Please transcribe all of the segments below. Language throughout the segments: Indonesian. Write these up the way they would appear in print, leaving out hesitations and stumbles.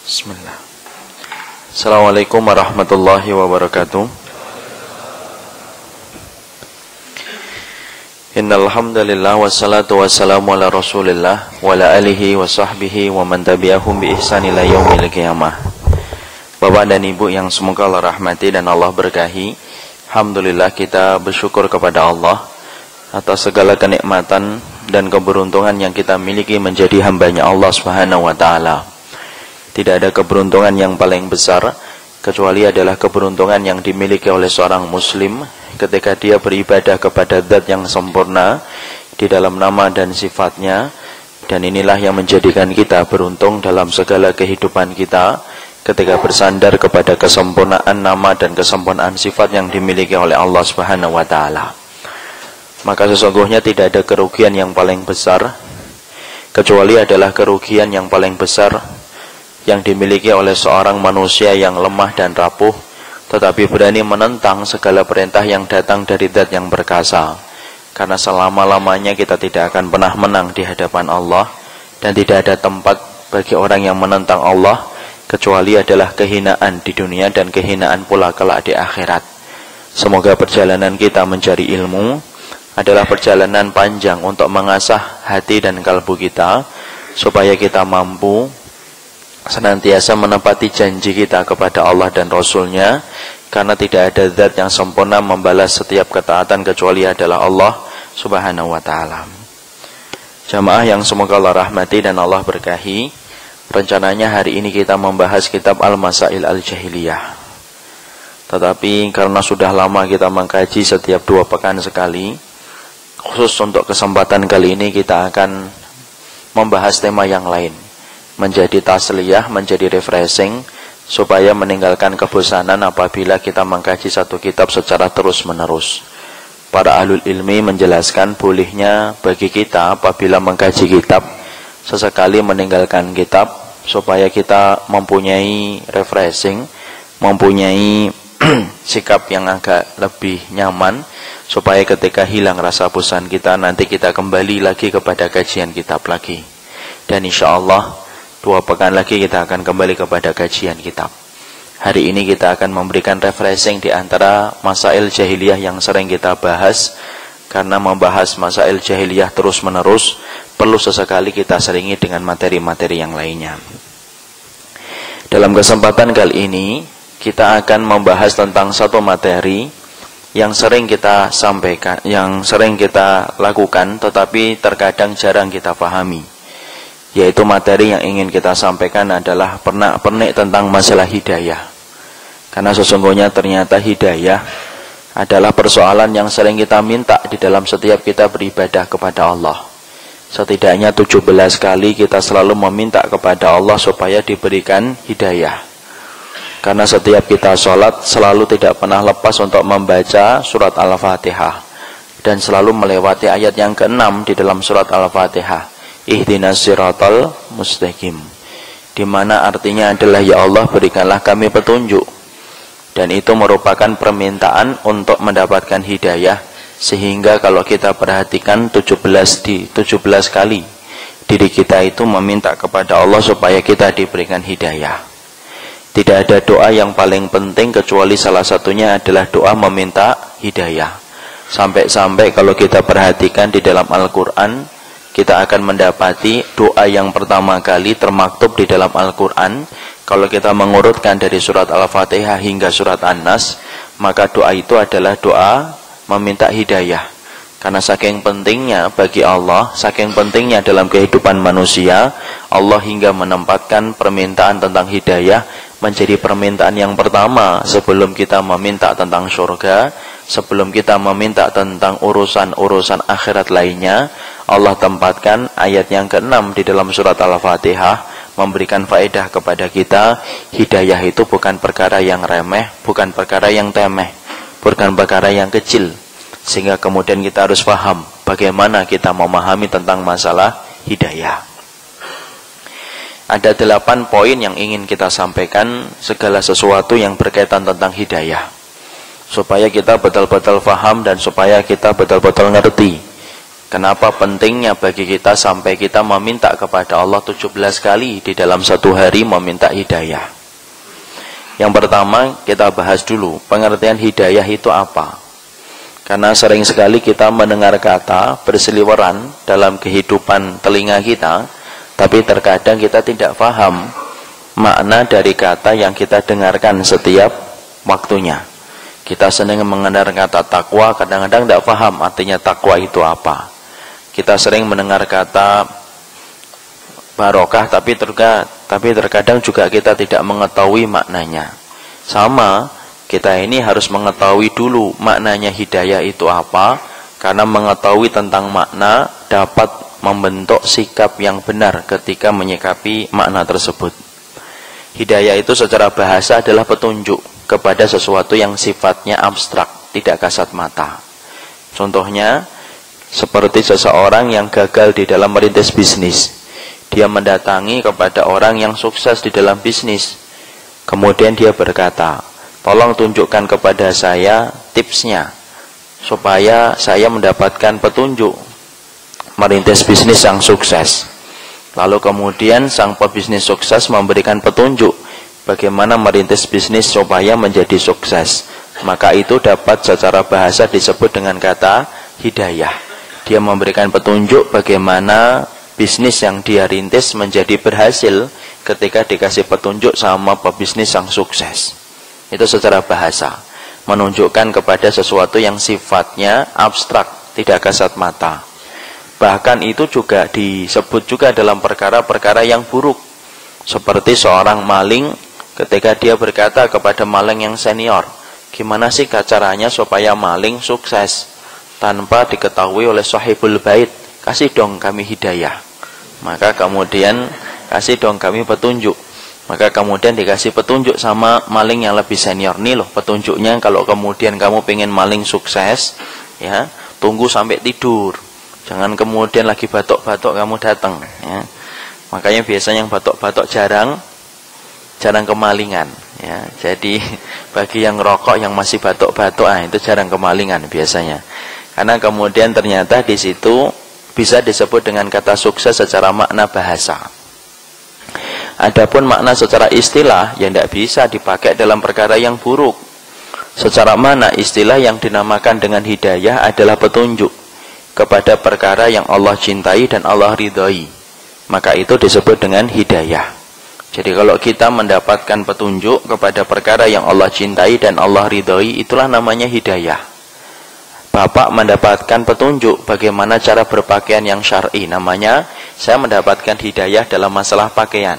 Bismillah. Assalamualaikum warahmatullahi wabarakatuh. Innal hamdalillah wassalatu wassalamu ala Rasulillah wa ala alihi wa sahbihi wa man tabi'ahum bi ihsan ila yaumil qiyamah. Bapak dan Ibu yang semoga Allah rahmati dan Allah berkahi, alhamdulillah kita bersyukur kepada Allah atas segala kenikmatan dan keberuntungan yang kita miliki menjadi hambanya Allah Subhanahu wa taala. Tidak ada keberuntungan yang paling besar kecuali adalah keberuntungan yang dimiliki oleh seorang muslim ketika dia beribadah kepada Zat yang sempurna di dalam nama dan sifatnya. Dan inilah yang menjadikan kita beruntung dalam segala kehidupan kita ketika bersandar kepada kesempurnaan nama dan kesempurnaan sifat yang dimiliki oleh Allah Subhanahu wa taala. Maka sesungguhnya tidak ada kerugian yang paling besar kecuali adalah kerugian yang paling besar yang dimiliki oleh seorang manusia yang lemah dan rapuh, tetapi berani menentang segala perintah yang datang dari Zat yang perkasa. Karena selama-lamanya kita tidak akan pernah menang di hadapan Allah, dan tidak ada tempat bagi orang yang menentang Allah kecuali adalah kehinaan di dunia dan kehinaan pula kelak di akhirat. Semoga perjalanan kita mencari ilmu adalah perjalanan panjang untuk mengasah hati dan kalbu kita, supaya kita mampu senantiasa menepati janji kita kepada Allah dan Rasulnya, karena tidak ada Zat yang sempurna membalas setiap ketaatan kecuali adalah Allah Subhanahu wa ta'ala. Jamaah yang semoga Allah rahmati dan Allah berkahi, rencananya hari ini kita membahas kitab Al-Masail Al-Jahiliyah. Tetapi karena sudah lama kita mengkaji setiap 2 pekan sekali, khusus untuk kesempatan kali ini kita akan membahas tema yang lain, menjadi tasliyah, menjadi refreshing, supaya meninggalkan kebosanan apabila kita mengkaji satu kitab secara terus-menerus. Para ahlul ilmi menjelaskan bolehnya bagi kita apabila mengkaji kitab sesekali meninggalkan kitab, supaya kita mempunyai refreshing, mempunyai sikap yang agak lebih nyaman, supaya ketika hilang rasa bosan kita, nanti kita kembali lagi kepada kajian kitab lagi. Dan insya Allah 2 pekan lagi kita akan kembali kepada kajian kitab. Hari ini kita akan memberikan refreshing di antara masail jahiliyah yang sering kita bahas. Karena membahas masail jahiliyah terus-menerus, perlu sesekali kita seringi dengan materi-materi yang lainnya. Dalam kesempatan kali ini, kita akan membahas tentang satu materi yang sering kita sampaikan, yang sering kita lakukan, tetapi terkadang jarang kita pahami. Yaitu materi yang ingin kita sampaikan adalah pernak-pernik tentang masalah hidayah. Karena sesungguhnya ternyata hidayah adalah persoalan yang sering kita minta di dalam setiap kita beribadah kepada Allah. Setidaknya 17 kali kita selalu meminta kepada Allah supaya diberikan hidayah. Karena setiap kita sholat selalu tidak pernah lepas untuk membaca surat Al-Fatihah, dan selalu melewati ayat yang ke-6 di dalam surat Al-Fatihah, Ihdinas siratal mustaqim, di mana artinya adalah ya Allah berikanlah kami petunjuk. Dan itu merupakan permintaan untuk mendapatkan hidayah, sehingga kalau kita perhatikan 17 kali diri kita itu meminta kepada Allah supaya kita diberikan hidayah. Tidak ada doa yang paling penting kecuali salah satunya adalah doa meminta hidayah. Sampai-sampai kalau kita perhatikan di dalam Al-Quran, kita akan mendapati doa yang pertama kali termaktub di dalam Al-Quran. Kalau kita mengurutkan dari surat Al-Fatihah hingga surat An-Nas, maka doa itu adalah doa meminta hidayah. Karena saking pentingnya bagi Allah, saking pentingnya dalam kehidupan manusia, Allah hingga menempatkan permintaan tentang hidayah menjadi permintaan yang pertama sebelum kita meminta tentang surga, sebelum kita meminta tentang urusan-urusan akhirat lainnya. Allah tempatkan ayat yang ke-6 di dalam surat Al-Fatihah memberikan faedah kepada kita. Hidayah itu bukan perkara yang remeh, bukan perkara yang temeh, bukan perkara yang kecil. Sehingga kemudian kita harus paham bagaimana kita memahami tentang masalah hidayah. Ada 8 poin yang ingin kita sampaikan segala sesuatu yang berkaitan tentang hidayah, supaya kita betul-betul paham dan supaya kita betul-betul ngerti Kenapa pentingnya bagi kita sampai kita meminta kepada Allah 17 kali di dalam satu hari meminta hidayah. Yang pertama kita bahas dulu pengertian hidayah itu apa. Karena sering sekali kita mendengar kata berseliweran dalam kehidupan telinga kita, tapi terkadang kita tidak paham makna dari kata yang kita dengarkan setiap waktunya. Kita sering mendengar kata takwa, kadang-kadang tidak paham artinya takwa itu apa. Kita sering mendengar kata barokah, tapi terkadang juga kita tidak mengetahui maknanya. Sama, kita ini harus mengetahui dulu maknanya hidayah itu apa, karena mengetahui tentang makna dapat membentuk sikap yang benar ketika menyikapi makna tersebut. Hidayah itu secara bahasa adalah petunjuk kepada sesuatu yang sifatnya abstrak, tidak kasat mata. Contohnya, seperti seseorang yang gagal di dalam merintis bisnis. Dia mendatangi kepada orang yang sukses di dalam bisnis. Kemudian dia berkata, tolong tunjukkan kepada saya tipsnya, supaya saya mendapatkan petunjuk merintis bisnis yang sukses. Lalu kemudian sang pebisnis sukses memberikan petunjuk bagaimana merintis bisnis supaya menjadi sukses. Maka itu dapat secara bahasa disebut dengan kata hidayah. Dia memberikan petunjuk bagaimana bisnis yang dia rintis menjadi berhasil ketika dikasih petunjuk sama pebisnis yang sukses. Itu secara bahasa, menunjukkan kepada sesuatu yang sifatnya abstrak, tidak kasat mata. Bahkan itu juga disebut juga dalam perkara-perkara yang buruk. Seperti seorang maling ketika dia berkata kepada maling yang senior, gimana sih caranya supaya maling sukses tanpa diketahui oleh sahibul bait? Kasih dong kami hidayah. Maka kemudian kasih dong kami petunjuk. Maka kemudian dikasih petunjuk sama maling yang lebih senior. Nih loh petunjuknya, kalau kemudian kamu pengen maling sukses, ya, tunggu sampai tidur. Jangan kemudian lagi batuk-batuk kamu datang, ya. Makanya biasanya yang batuk-batuk jarang kemalingan, ya. Jadi bagi yang rokok yang masih batuk-batuk, itu jarang kemalingan biasanya. Karena kemudian ternyata di situ bisa disebut dengan kata sukses secara makna bahasa. Adapun makna secara istilah yang tidak bisa dipakai dalam perkara yang buruk. Secara makna istilah yang dinamakan dengan hidayah adalah petunjuk kepada perkara yang Allah cintai dan Allah ridhoi. Maka itu disebut dengan hidayah. Jadi kalau kita mendapatkan petunjuk kepada perkara yang Allah cintai dan Allah ridhoi, itulah namanya hidayah. Bapak mendapatkan petunjuk bagaimana cara berpakaian yang syar'i, namanya saya mendapatkan hidayah dalam masalah pakaian.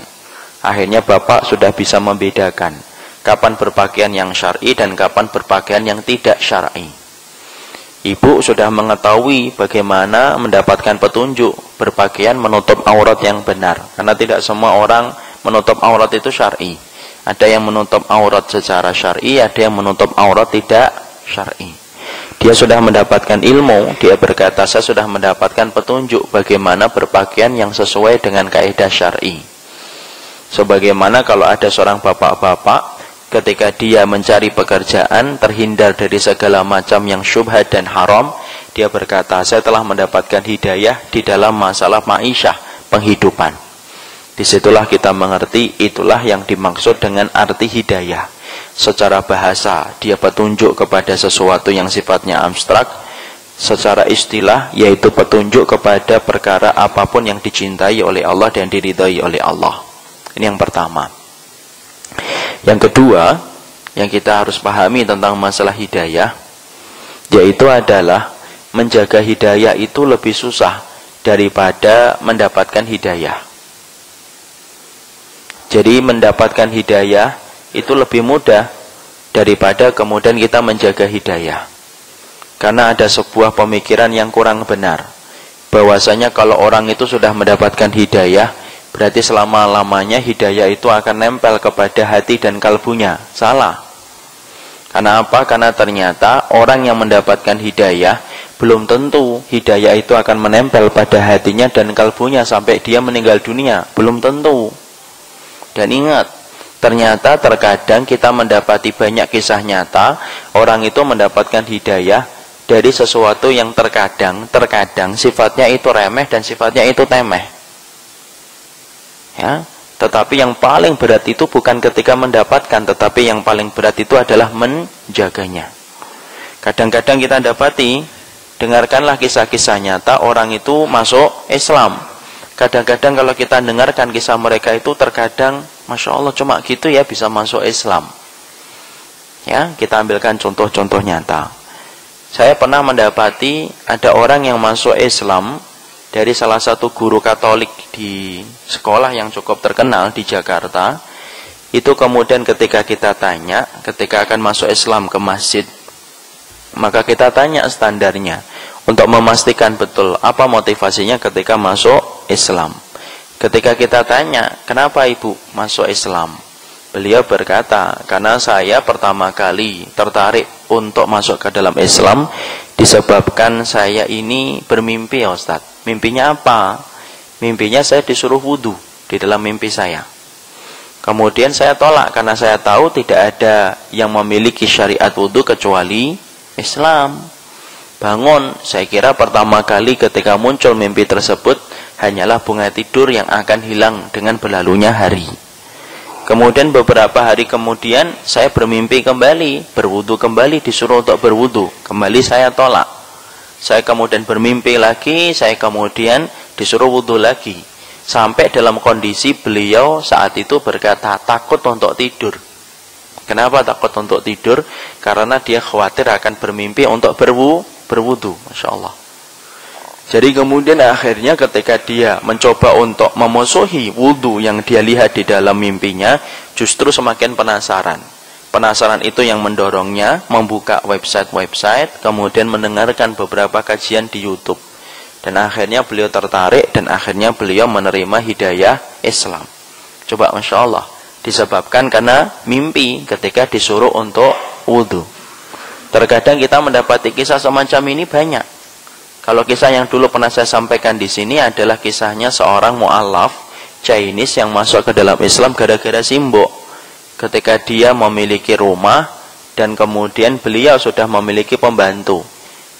Akhirnya Bapak sudah bisa membedakan kapan berpakaian yang syar'i dan kapan berpakaian yang tidak syar'i. Ibu sudah mengetahui bagaimana mendapatkan petunjuk berpakaian menutup aurat yang benar. Karena tidak semua orang menutup aurat itu syar'i. Ada yang menutup aurat secara syar'i, ada yang menutup aurat tidak syar'i. Dia sudah mendapatkan ilmu, dia berkata, saya sudah mendapatkan petunjuk bagaimana berpakaian yang sesuai dengan kaidah syar'i. Sebagaimana kalau ada seorang bapak-bapak, ketika dia mencari pekerjaan, terhindar dari segala macam yang syubhat dan haram, dia berkata, saya telah mendapatkan hidayah di dalam masalah ma'isyah, penghidupan. Disitulah kita mengerti, itulah yang dimaksud dengan arti hidayah. Secara bahasa, dia petunjuk kepada sesuatu yang sifatnya abstrak. Secara istilah, yaitu petunjuk kepada perkara apapun yang dicintai oleh Allah dan diridhai oleh Allah. Ini yang pertama. Yang kedua, yang kita harus pahami tentang masalah hidayah, yaitu adalah menjaga hidayah itu lebih susah daripada mendapatkan hidayah. Jadi mendapatkan hidayah itu lebih mudah daripada kemudian kita menjaga hidayah. Karena ada sebuah pemikiran yang kurang benar, bahwasanya kalau orang itu sudah mendapatkan hidayah, berarti selama-lamanya hidayah itu akan nempel kepada hati dan kalbunya. Salah. Karena apa? Karena ternyata orang yang mendapatkan hidayah, belum tentu hidayah itu akan menempel pada hatinya dan kalbunya sampai dia meninggal dunia. Belum tentu. Dan ingat, ternyata terkadang kita mendapati banyak kisah nyata, orang itu mendapatkan hidayah dari sesuatu yang terkadang sifatnya itu remeh dan sifatnya itu temeh. Ya, tetapi yang paling berat itu bukan ketika mendapatkan, tetapi yang paling berat itu adalah menjaganya. Kadang-kadang kita dapati, dengarkanlah kisah-kisah nyata orang itu masuk Islam. Kadang-kadang kalau kita dengarkan kisah mereka itu terkadang, Masya Allah cuma gitu ya bisa masuk Islam. Ya, kita ambilkan contoh-contoh nyata. Saya pernah mendapati ada orang yang masuk Islam dari salah satu guru Katolik di sekolah yang cukup terkenal di Jakarta. Itu kemudian ketika kita tanya, ketika akan masuk Islam ke masjid, maka kita tanya standarnya untuk memastikan betul apa motivasinya ketika masuk Islam. Ketika kita tanya, kenapa ibu masuk Islam? Beliau berkata, karena saya pertama kali tertarik untuk masuk ke dalam Islam disebabkan saya ini bermimpi ya Ustaz. Mimpinya apa? Mimpinya saya disuruh wudhu di dalam mimpi saya. Kemudian saya tolak karena saya tahu tidak ada yang memiliki syariat wudhu kecuali Islam. Bangun, saya kira pertama kali ketika muncul mimpi tersebut hanyalah bunga tidur yang akan hilang dengan berlalunya hari. Kemudian beberapa hari kemudian saya bermimpi kembali, berwudu kembali, disuruh untuk berwudu. Kembali saya tolak. Saya kemudian bermimpi lagi, saya kemudian disuruh wudu lagi. Sampai dalam kondisi beliau saat itu berkata takut untuk tidur. Kenapa takut untuk tidur? Karena dia khawatir akan bermimpi untuk berwudu. Masya Allah. Jadi kemudian akhirnya ketika dia mencoba untuk memusuhi wudu yang dia lihat di dalam mimpinya, justru semakin penasaran. Penasaran itu yang mendorongnya membuka website-website, kemudian mendengarkan beberapa kajian di YouTube. Dan akhirnya beliau tertarik dan akhirnya beliau menerima hidayah Islam. Coba Masya Allah, disebabkan karena mimpi ketika disuruh untuk wudu. Terkadang kita mendapati kisah semacam ini banyak. Kalau kisah yang dulu pernah saya sampaikan di sini adalah kisahnya seorang mu'alaf Chinese yang masuk ke dalam Islam gara-gara simbok. Ketika dia memiliki rumah dan kemudian beliau sudah memiliki pembantu.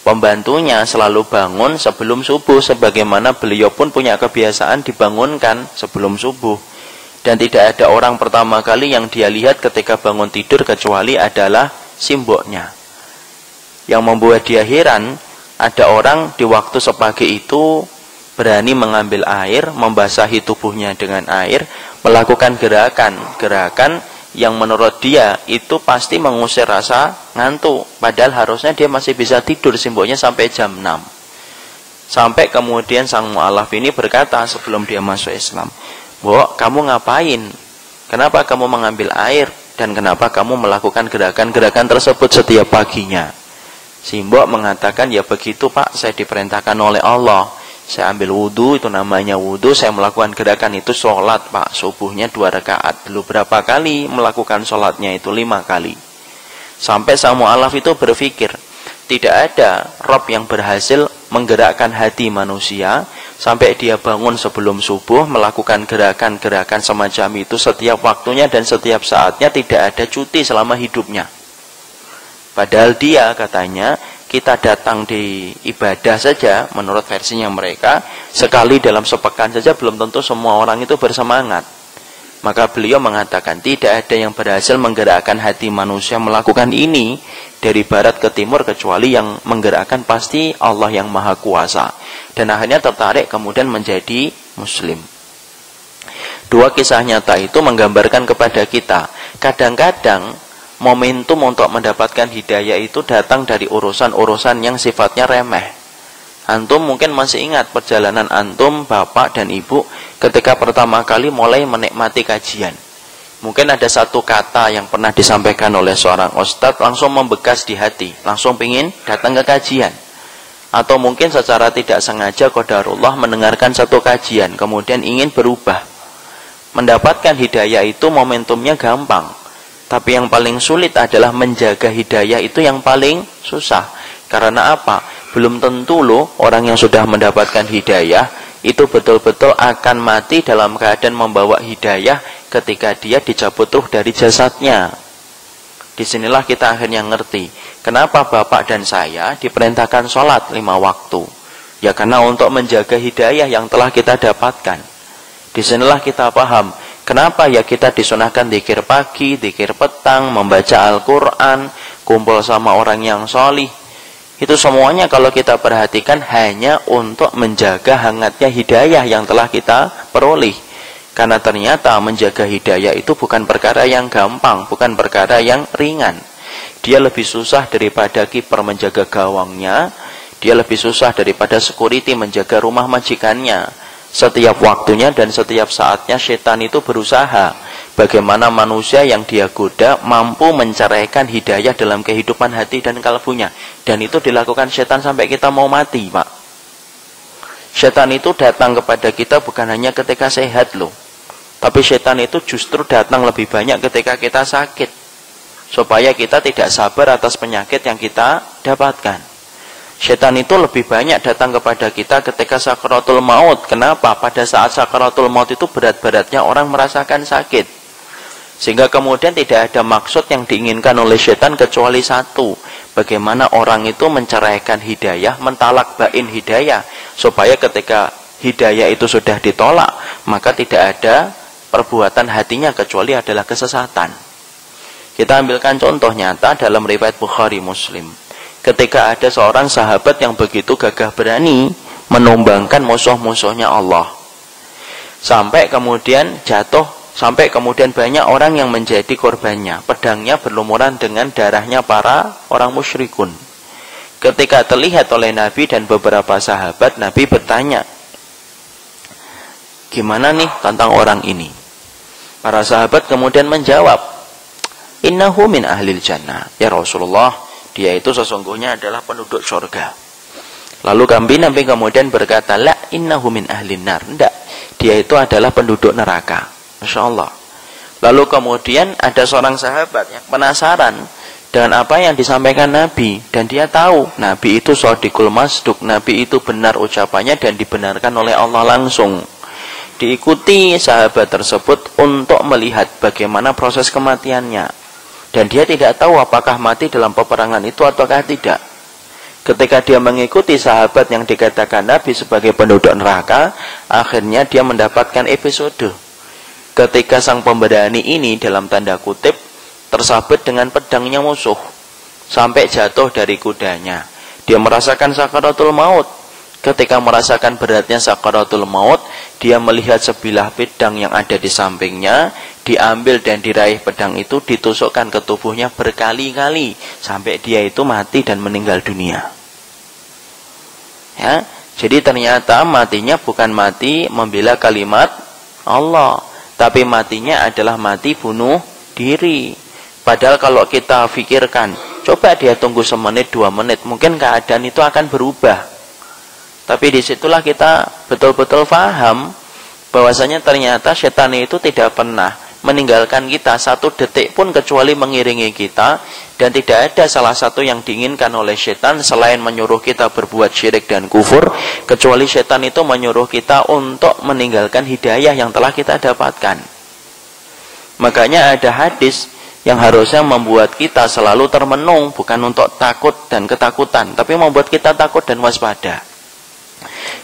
Pembantunya selalu bangun sebelum subuh, sebagaimana beliau pun punya kebiasaan dibangunkan sebelum subuh. Dan tidak ada orang pertama kali yang dia lihat ketika bangun tidur kecuali adalah simboknya. Yang membuat dia heran, ada orang di waktu sepagi itu berani mengambil air, membasahi tubuhnya dengan air, melakukan gerakan yang menurut dia itu pasti mengusir rasa ngantuk. Padahal harusnya dia masih bisa tidur simboknya sampai jam 6. Sampai kemudian sang mu'alaf ini berkata sebelum dia masuk Islam, "Mbok, kamu ngapain? Kenapa kamu mengambil air? Dan kenapa kamu melakukan gerakan-gerakan tersebut setiap paginya?" Simbok mengatakan, "Ya begitu Pak, saya diperintahkan oleh Allah. Saya ambil wudhu, itu namanya wudhu. Saya melakukan gerakan itu sholat Pak. Subuhnya 2 rakaat. Dulu berapa kali melakukan sholatnya itu 5 kali. Sampai sang mu'alaf itu berpikir, tidak ada Rob yang berhasil menggerakkan hati manusia sampai dia bangun sebelum subuh, melakukan gerakan-gerakan semacam itu setiap waktunya dan setiap saatnya, tidak ada cuti selama hidupnya. Padahal dia katanya, kita datang di ibadah saja, menurut versinya mereka, sekali dalam sepekan saja belum tentu semua orang itu bersemangat." Maka beliau mengatakan, tidak ada yang berhasil menggerakkan hati manusia melakukan ini dari barat ke timur, kecuali yang menggerakkan pasti Allah yang Maha Kuasa. Dan akhirnya tertarik kemudian menjadi Muslim. 2 kisah nyata itu menggambarkan kepada kita, kadang-kadang momentum untuk mendapatkan hidayah itu datang dari urusan-urusan yang sifatnya remeh. Antum mungkin masih ingat perjalanan antum, bapak dan ibu, ketika pertama kali mulai menikmati kajian. Mungkin ada satu kata yang pernah disampaikan oleh seorang ustadz langsung membekas di hati, langsung pingin datang ke kajian. Atau mungkin secara tidak sengaja qadarullah mendengarkan satu kajian, kemudian ingin berubah. Mendapatkan hidayah itu momentumnya gampang. Tapi yang paling sulit adalah menjaga hidayah, itu yang paling susah. Karena apa? Belum tentu loh orang yang sudah mendapatkan hidayah itu betul-betul akan mati dalam keadaan membawa hidayah ketika dia dicabut ruh dari jasadnya. Disinilah kita akhirnya ngerti kenapa bapak dan saya diperintahkan sholat 5 waktu. Ya karena untuk menjaga hidayah yang telah kita dapatkan. Disinilah kita paham kenapa ya kita disunahkan dzikir pagi, dzikir petang, membaca Al-Quran, kumpul sama orang yang sholih. Itu semuanya kalau kita perhatikan hanya untuk menjaga hangatnya hidayah yang telah kita peroleh. Karena ternyata menjaga hidayah itu bukan perkara yang gampang, bukan perkara yang ringan. Dia lebih susah daripada kiper menjaga gawangnya, dia lebih susah daripada security menjaga rumah majikannya. Setiap waktunya dan setiap saatnya setan itu berusaha bagaimana manusia yang dia goda mampu menceraikan hidayah dalam kehidupan hati dan kalbunya. Dan itu dilakukan setan sampai kita mau mati, Pak. Setan itu datang kepada kita bukan hanya ketika sehat loh. Tapi setan itu justru datang lebih banyak ketika kita sakit. Supaya kita tidak sabar atas penyakit yang kita dapatkan. Setan itu lebih banyak datang kepada kita ketika sakaratul maut. Kenapa? Pada saat sakaratul maut itu berat-beratnya orang merasakan sakit. Sehingga kemudian tidak ada maksud yang diinginkan oleh setan kecuali satu. Bagaimana orang itu menceraikan hidayah, mentalak bain hidayah. Supaya ketika hidayah itu sudah ditolak, maka tidak ada perbuatan hatinya kecuali adalah kesesatan. Kita ambilkan contoh nyata dalam riwayat Bukhari Muslim. Ketika ada seorang sahabat yang begitu gagah berani menumbangkan musuh-musuhnya Allah. Sampai kemudian jatuh, sampai kemudian banyak orang yang menjadi korbannya. Pedangnya berlumuran dengan darahnya para orang musyrikun. Ketika terlihat oleh Nabi dan beberapa sahabat, Nabi bertanya, gimana nih tentang orang ini? Para sahabat kemudian menjawab, innahu min ahlil jannah. Ya Rasulullah, dia itu sesungguhnya adalah penduduk surga. Lalu Nabi kemudian berkata, la innahu min ahlin nar. Tidak, dia itu adalah penduduk neraka. Masya Allah. Lalu kemudian ada seorang sahabat yang penasaran dengan apa yang disampaikan Nabi. Dan dia tahu, Nabi itu shadiqul masduq. Nabi itu benar ucapannya dan dibenarkan oleh Allah langsung. Diikuti sahabat tersebut untuk melihat bagaimana proses kematiannya. Dan dia tidak tahu apakah mati dalam peperangan itu ataukah tidak. Ketika dia mengikuti sahabat yang dikatakan Nabi sebagai penduduk neraka, akhirnya dia mendapatkan episode ketika sang pemberani ini dalam tanda kutip tersabet dengan pedangnya musuh sampai jatuh dari kudanya. Dia merasakan sakaratul maut. Ketika merasakan beratnya sakaratul maut, dia melihat sebilah pedang yang ada di sampingnya, diambil dan diraih pedang itu, ditusukkan ke tubuhnya berkali-kali sampai dia itu mati dan meninggal dunia. Ya, jadi ternyata matinya bukan mati membela kalimat Allah, tapi matinya adalah mati bunuh diri. Padahal kalau kita pikirkan, coba dia tunggu semenit 2 menit, mungkin keadaan itu akan berubah. Tapi disitulah kita betul-betul paham bahwasanya ternyata setan itu tidak pernah meninggalkan kita 1 detik pun kecuali mengiringi kita. Dan tidak ada salah satu yang diinginkan oleh setan selain menyuruh kita berbuat syirik dan kufur, kecuali setan itu menyuruh kita untuk meninggalkan hidayah yang telah kita dapatkan. Makanya ada hadis yang harusnya membuat kita selalu termenung, bukan untuk takut dan ketakutan, tapi membuat kita takut dan waspada.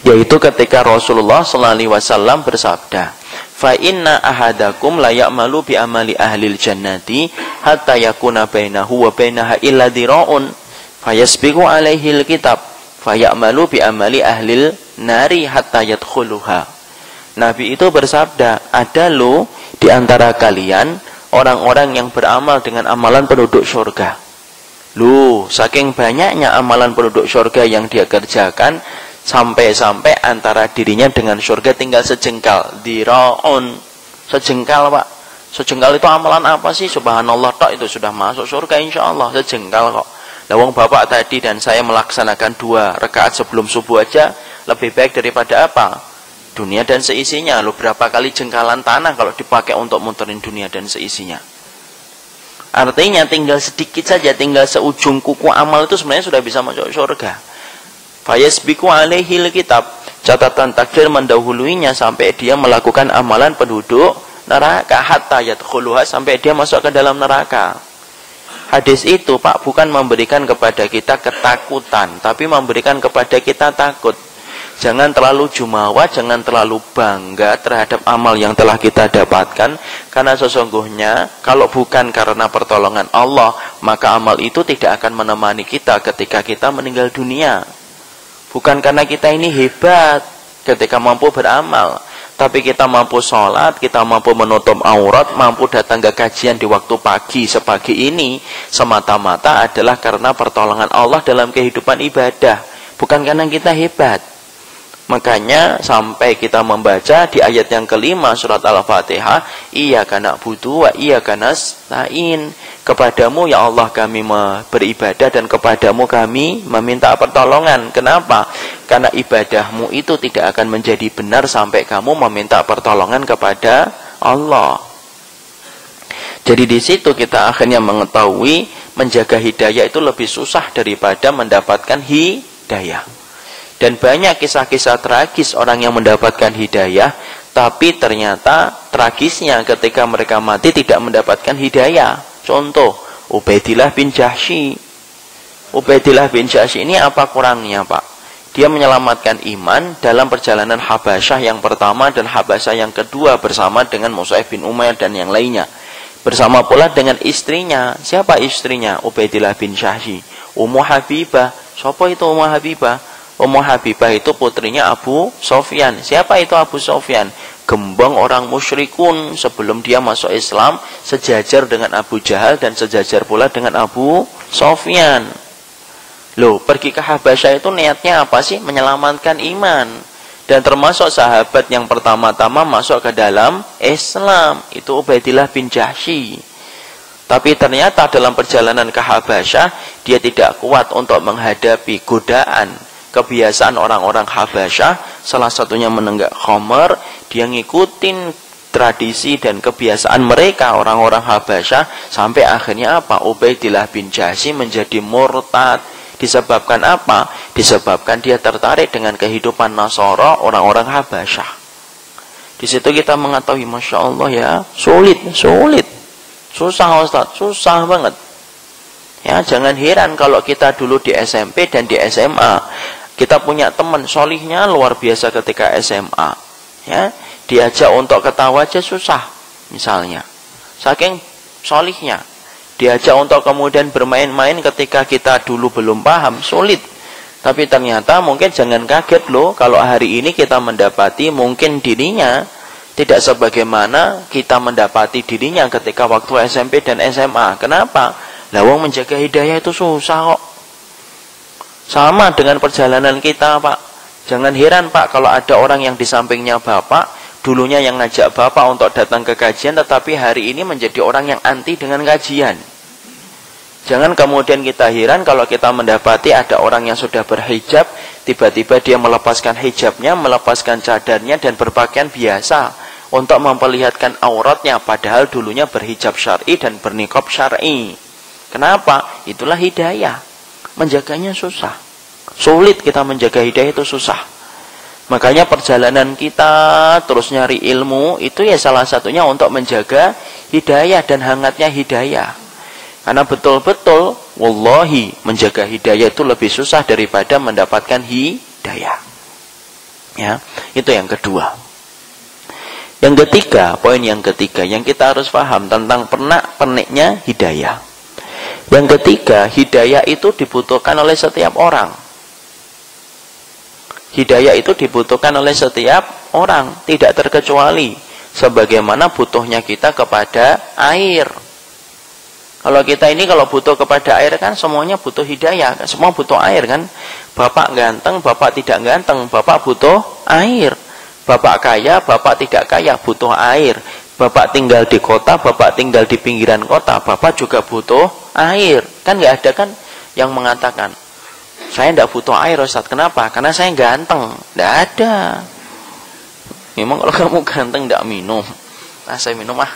Yaitu ketika Rasulullah SAW bersabda, fa inna ahadakum la ya'malu bi amali ahlil jannati hatta yakuna bainahu wa bainaha illa dira'un fayasbiqu alaihi alkitab fayamalu bi amali ahlil nari hatta yadkhuluha. Nabi itu bersabda, ada lo di antara kalian orang-orang yang beramal dengan amalan penduduk surga. Lu, saking banyaknya amalan penduduk surga yang dia kerjakan, sampai-sampai antara dirinya dengan surga tinggal sejengkal. Dira'un, sejengkal Pak. Sejengkal itu amalan apa sih? Subhanallah, tok itu sudah masuk surga insya Allah. Sejengkal kok. Lawang bapak tadi dan saya melaksanakan 2 rakaat sebelum subuh aja lebih baik daripada apa? Dunia dan seisinya. Lu berapa kali jengkalan tanah kalau dipakai untuk muterin dunia dan seisinya. Artinya tinggal sedikit saja, tinggal seujung kuku amal itu sebenarnya sudah bisa masuk surga. Fayasbiqu alaihi alkitab, catatan takdir mendahuluinya sampai dia melakukan amalan penduduk neraka hatta yadkhuluha, sampai dia masuk ke dalam neraka. Hadis itu Pak bukan memberikan kepada kita ketakutan, tapi memberikan kepada kita takut. Jangan terlalu jumawa, jangan terlalu bangga terhadap amal yang telah kita dapatkan. Karena sesungguhnya kalau bukan karena pertolongan Allah, maka amal itu tidak akan menemani kita ketika kita meninggal dunia. Bukan karena kita ini hebat ketika mampu beramal, tapi kita mampu sholat, kita mampu menutup aurat, mampu datang ke kajian di waktu pagi sepagi ini, semata-mata adalah karena pertolongan Allah dalam kehidupan ibadah. Bukan karena kita hebat. Makanya sampai kita membaca di ayat yang kelima surat Al-Fatihah, iyyaka na'budu wa iyyaka nasta'in. Kepadamu ya Allah kami beribadah dan kepadamu kami meminta pertolongan. Kenapa? Karena ibadahmu itu tidak akan menjadi benar sampai kamu meminta pertolongan kepada Allah. Jadi di situ kita akhirnya mengetahui menjaga hidayah itu lebih susah daripada mendapatkan hidayah. Dan banyak kisah-kisah tragis orang yang mendapatkan hidayah, tapi ternyata tragisnya ketika mereka mati tidak mendapatkan hidayah. Contoh, Ubaidillah bin Jahsy. Ubaidillah bin Jahsy ini apa kurangnya Pak? Dia menyelamatkan iman dalam perjalanan Habasyah yang pertama dan Habasyah yang kedua bersama dengan Mus'ab bin Umair dan yang lainnya. Bersama pula dengan istrinya. Siapa istrinya? Ubaidillah bin Jahsy. Ummu Habibah. Siapa itu Ummu Habibah? Ummu Habibah itu putrinya Abu Sofyan. Siapa itu Abu Sofyan? Gembong orang musyrikun sebelum dia masuk Islam, sejajar dengan Abu Jahal dan sejajar pula dengan Abu Sofyan. Loh, pergi ke Habasyah itu niatnya apa sih? Menyelamatkan iman. Dan termasuk sahabat yang pertama-tama masuk ke dalam Islam, itu Ubaidillah bin Jahsy. Tapi ternyata dalam perjalanan ke Habasyah, dia tidak kuat untuk menghadapi godaan kebiasaan orang-orang Habasyah, salah satunya menenggak khamar. Dia ngikutin tradisi dan kebiasaan mereka orang-orang Habasyah, sampai akhirnya apa? Ubaidillah bin Jahsy menjadi murtad. Disebabkan apa? Disebabkan dia tertarik dengan kehidupan Nasara orang-orang Habasyah. Di situ kita mengetahui, Masya Allah ya, sulit, susah Ustaz, susah banget. Ya, jangan heran kalau kita dulu di SMP dan di SMA, kita punya teman solihnya luar biasa ketika SMA. Ya, diajak untuk ketawa aja susah, misalnya. Saking solihnya. Diajak untuk kemudian bermain-main ketika kita dulu belum paham, sulit. Tapi ternyata mungkin jangan kaget loh, kalau hari ini kita mendapati mungkin dirinya tidak sebagaimana kita mendapati dirinya ketika waktu SMP dan SMA. Kenapa? Lawang menjaga hidayah itu susah kok. Sama dengan perjalanan kita Pak. Jangan heran Pak kalau ada orang yang di sampingnya Bapak, dulunya yang ngajak Bapak untuk datang ke kajian, tetapi hari ini menjadi orang yang anti dengan kajian. Jangan kemudian kita heran kalau kita mendapati ada orang yang sudah berhijab, tiba-tiba dia melepaskan hijabnya, melepaskan cadarnya dan berpakaian biasa untuk memperlihatkan auratnya, padahal dulunya berhijab syar'i dan berniqab syar'i. Kenapa? Itulah hidayah. Menjaganya susah. Sulit kita menjaga hidayah itu susah. Makanya perjalanan kita terus nyari ilmu itu ya salah satunya untuk menjaga hidayah dan hangatnya hidayah. Karena betul-betul wallahi menjaga hidayah itu lebih susah daripada mendapatkan hidayah. Ya, itu yang kedua. Yang ketiga, poin yang ketiga yang kita harus paham tentang pernak-perniknya hidayah. Yang ketiga, hidayah itu dibutuhkan oleh setiap orang. Hidayah itu dibutuhkan oleh setiap orang, tidak terkecuali. Sebagaimana butuhnya kita kepada air. Kalau kita ini kalau butuh kepada air kan semuanya butuh hidayah. Semua butuh air kan. Bapak ganteng, bapak tidak ganteng, bapak butuh air. Bapak kaya, bapak tidak kaya, butuh air. Bapak tinggal di kota, bapak tinggal di pinggiran kota, bapak juga butuh air. Kan nggak ada kan yang mengatakan, saya tidak butuh air Ustaz. Kenapa? Karena saya ganteng. Tidak ada. Memang kalau kamu ganteng tidak minum. Nah saya minum ah.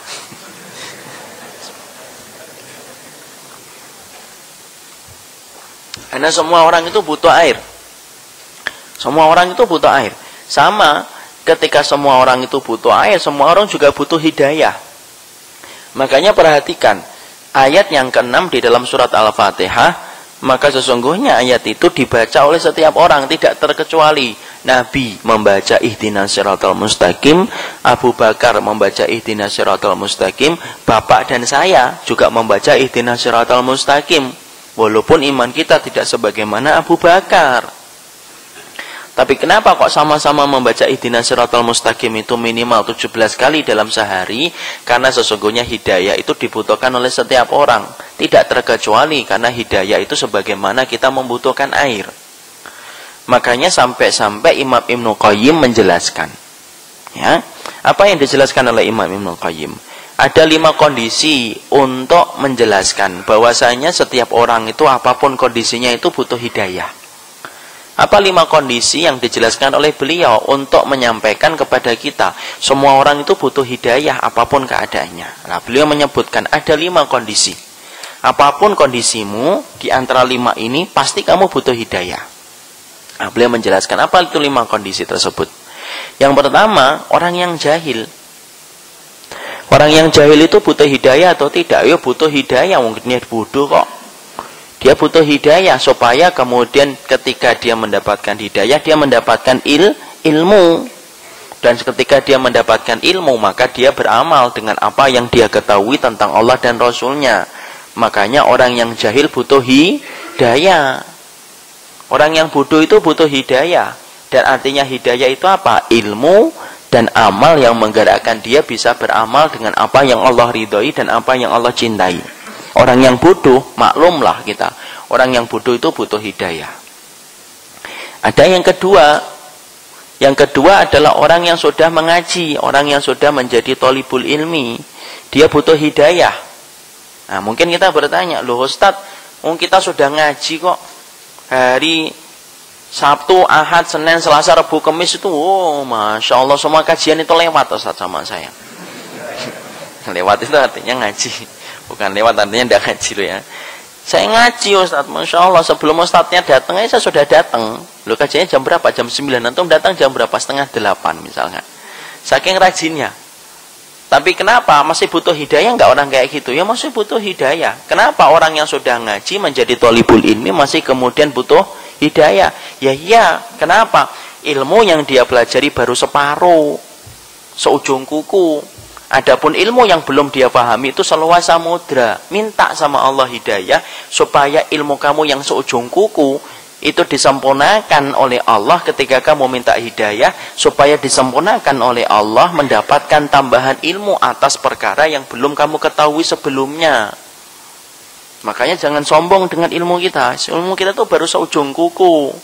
Karena semua orang itu butuh air. Semua orang itu butuh air. Sama ketika semua orang itu butuh air, semua orang juga butuh hidayah. Makanya perhatikan, ayat yang ke-6 di dalam surat Al-Fatihah, maka sesungguhnya ayat itu dibaca oleh setiap orang, tidak terkecuali Nabi membaca ihdinas siratal mustaqim, Abu Bakar membaca ihdinas siratal mustaqim, bapak dan saya juga membaca ihdinas siratal mustaqim, walaupun iman kita tidak sebagaimana Abu Bakar. Tapi kenapa kok sama-sama membaca ihdinas siratal mustaqim itu minimal 17 kali dalam sehari? Karena sesungguhnya hidayah itu dibutuhkan oleh setiap orang, tidak terkecuali, karena hidayah itu sebagaimana kita membutuhkan air. Makanya sampai-sampai Imam Ibnu Qayyim menjelaskan, ya, apa yang dijelaskan oleh Imam Ibnu Qayyim? Ada 5 kondisi untuk menjelaskan bahwasanya setiap orang itu apapun kondisinya itu butuh hidayah. Apa 5 kondisi yang dijelaskan oleh beliau untuk menyampaikan kepada kita, semua orang itu butuh hidayah apapun keadaannya. Nah, beliau menyebutkan ada 5 kondisi. Apapun kondisimu, di antara 5 ini pasti kamu butuh hidayah. Nah, beliau menjelaskan apa itu 5 kondisi tersebut. Yang pertama, orang yang jahil. Orang yang jahil itu butuh hidayah atau tidak? Ya butuh hidayah, mungkin dia bodoh kok. Dia butuh hidayah supaya kemudian ketika dia mendapatkan hidayah, dia mendapatkan ilmu. Dan ketika dia mendapatkan ilmu, maka dia beramal dengan apa yang dia ketahui tentang Allah dan Rasulnya. Makanya orang yang jahil butuh hidayah. Orang yang bodoh itu butuh hidayah. Dan artinya hidayah itu apa? Ilmu dan amal yang menggerakkan dia bisa beramal dengan apa yang Allah ridhoi dan apa yang Allah cintai. Orang yang bodoh, maklumlah kita, orang yang bodoh itu butuh hidayah. Ada yang kedua. Yang kedua adalah orang yang sudah mengaji, orang yang sudah menjadi thalibul ilmi. Dia butuh hidayah. Nah, mungkin kita bertanya, loh Ustadz, kita sudah ngaji kok. Hari Sabtu, Ahad, Senin, Selasa, Rabu, Kamis itu, Masya Allah, semua kajian itu lewat Ustadz sama saya. Lewat itu artinya ngaji. Bukan lewat, artinya tidak ngaji loh ya. Saya ngaji Ustadz, Masya Allah, sebelum Ustadznya datang, saya sudah datang. Loh kajiannya jam berapa? Jam 9, antum datang jam berapa? 7:30 misalnya. Saking rajinnya. Tapi kenapa? Masih butuh hidayah nggak orang kayak gitu? Ya masih butuh hidayah. Kenapa orang yang sudah ngaji menjadi thalibul ilmi masih kemudian butuh hidayah? Ya iya, kenapa? Ilmu yang dia pelajari baru separuh, seujung kuku. Adapun ilmu yang belum dia pahami itu seluas samudra. Minta sama Allah hidayah supaya ilmu kamu yang seujung kuku itu disempurnakan oleh Allah ketika kamu minta hidayah, supaya disempurnakan oleh Allah mendapatkan tambahan ilmu atas perkara yang belum kamu ketahui sebelumnya. Makanya jangan sombong dengan ilmu kita. Ilmu kita itu baru seujung kuku.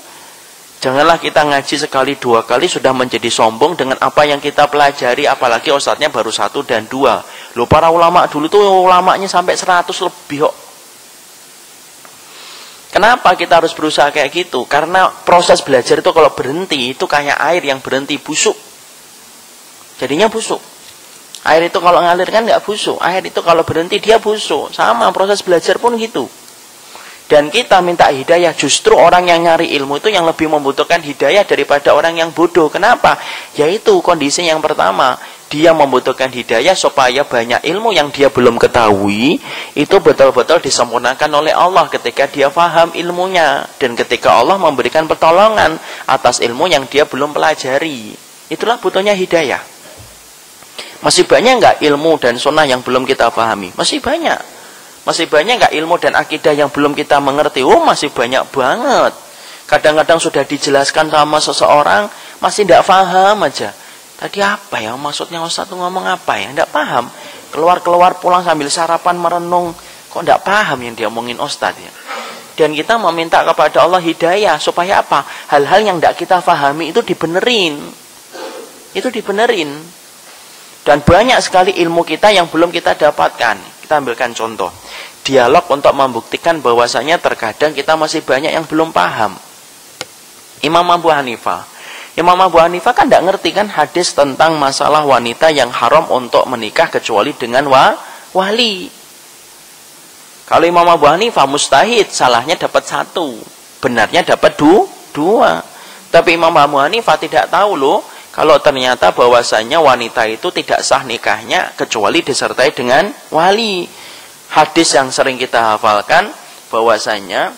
Janganlah kita ngaji sekali 2 kali sudah menjadi sombong dengan apa yang kita pelajari, apalagi ustadznya baru 1 dan 2. Loh, para ulama dulu tuh ulamanya sampai 100 lebih kok. Kenapa kita harus berusaha kayak gitu? Karena proses belajar itu kalau berhenti itu kayak air yang berhenti, busuk. Jadinya busuk. Air itu kalau ngalir kan nggak busuk. Air itu kalau berhenti dia busuk. Sama proses belajar pun gitu. Dan kita minta hidayah, justru orang yang nyari ilmu itu yang lebih membutuhkan hidayah daripada orang yang bodoh. Kenapa? Yaitu kondisi yang pertama, dia membutuhkan hidayah supaya banyak ilmu yang dia belum ketahui itu betul-betul disempurnakan oleh Allah ketika dia faham ilmunya, dan ketika Allah memberikan pertolongan atas ilmu yang dia belum pelajari. Itulah butuhnya hidayah. Masih banyak nggak ilmu dan sunnah yang belum kita pahami? Masih banyak. Masih banyak nggak ilmu dan akidah yang belum kita mengerti? Masih banyak banget. Kadang-kadang sudah dijelaskan sama seseorang, masih tidak paham aja. Tadi apa ya maksudnya Ustaz tuh ngomong apa ya? Tidak paham. Keluar-keluar pulang sambil sarapan merenung, kok tidak paham yang dia omongin Ustaz ya. Dan kita meminta kepada Allah hidayah supaya apa? Hal-hal yang tidak kita pahami itu dibenerin. Itu dibenerin. Dan banyak sekali ilmu kita yang belum kita dapatkan. Kita ambilkan contoh. Dialog untuk membuktikan bahwasanya terkadang kita masih banyak yang belum paham. Imam Abu Hanifah. Imam Abu Hanifah kan tidak ngerti kan hadis tentang masalah wanita yang haram untuk menikah kecuali dengan wali. Kalau Imam Abu Hanifah mustahid, salahnya dapat 1, benarnya dapat 2. Tapi Imam Abu Hanifah tidak tahu loh, kalau ternyata bahwasanya wanita itu tidak sah nikahnya kecuali disertai dengan wali. Hadis yang sering kita hafalkan bahwasanya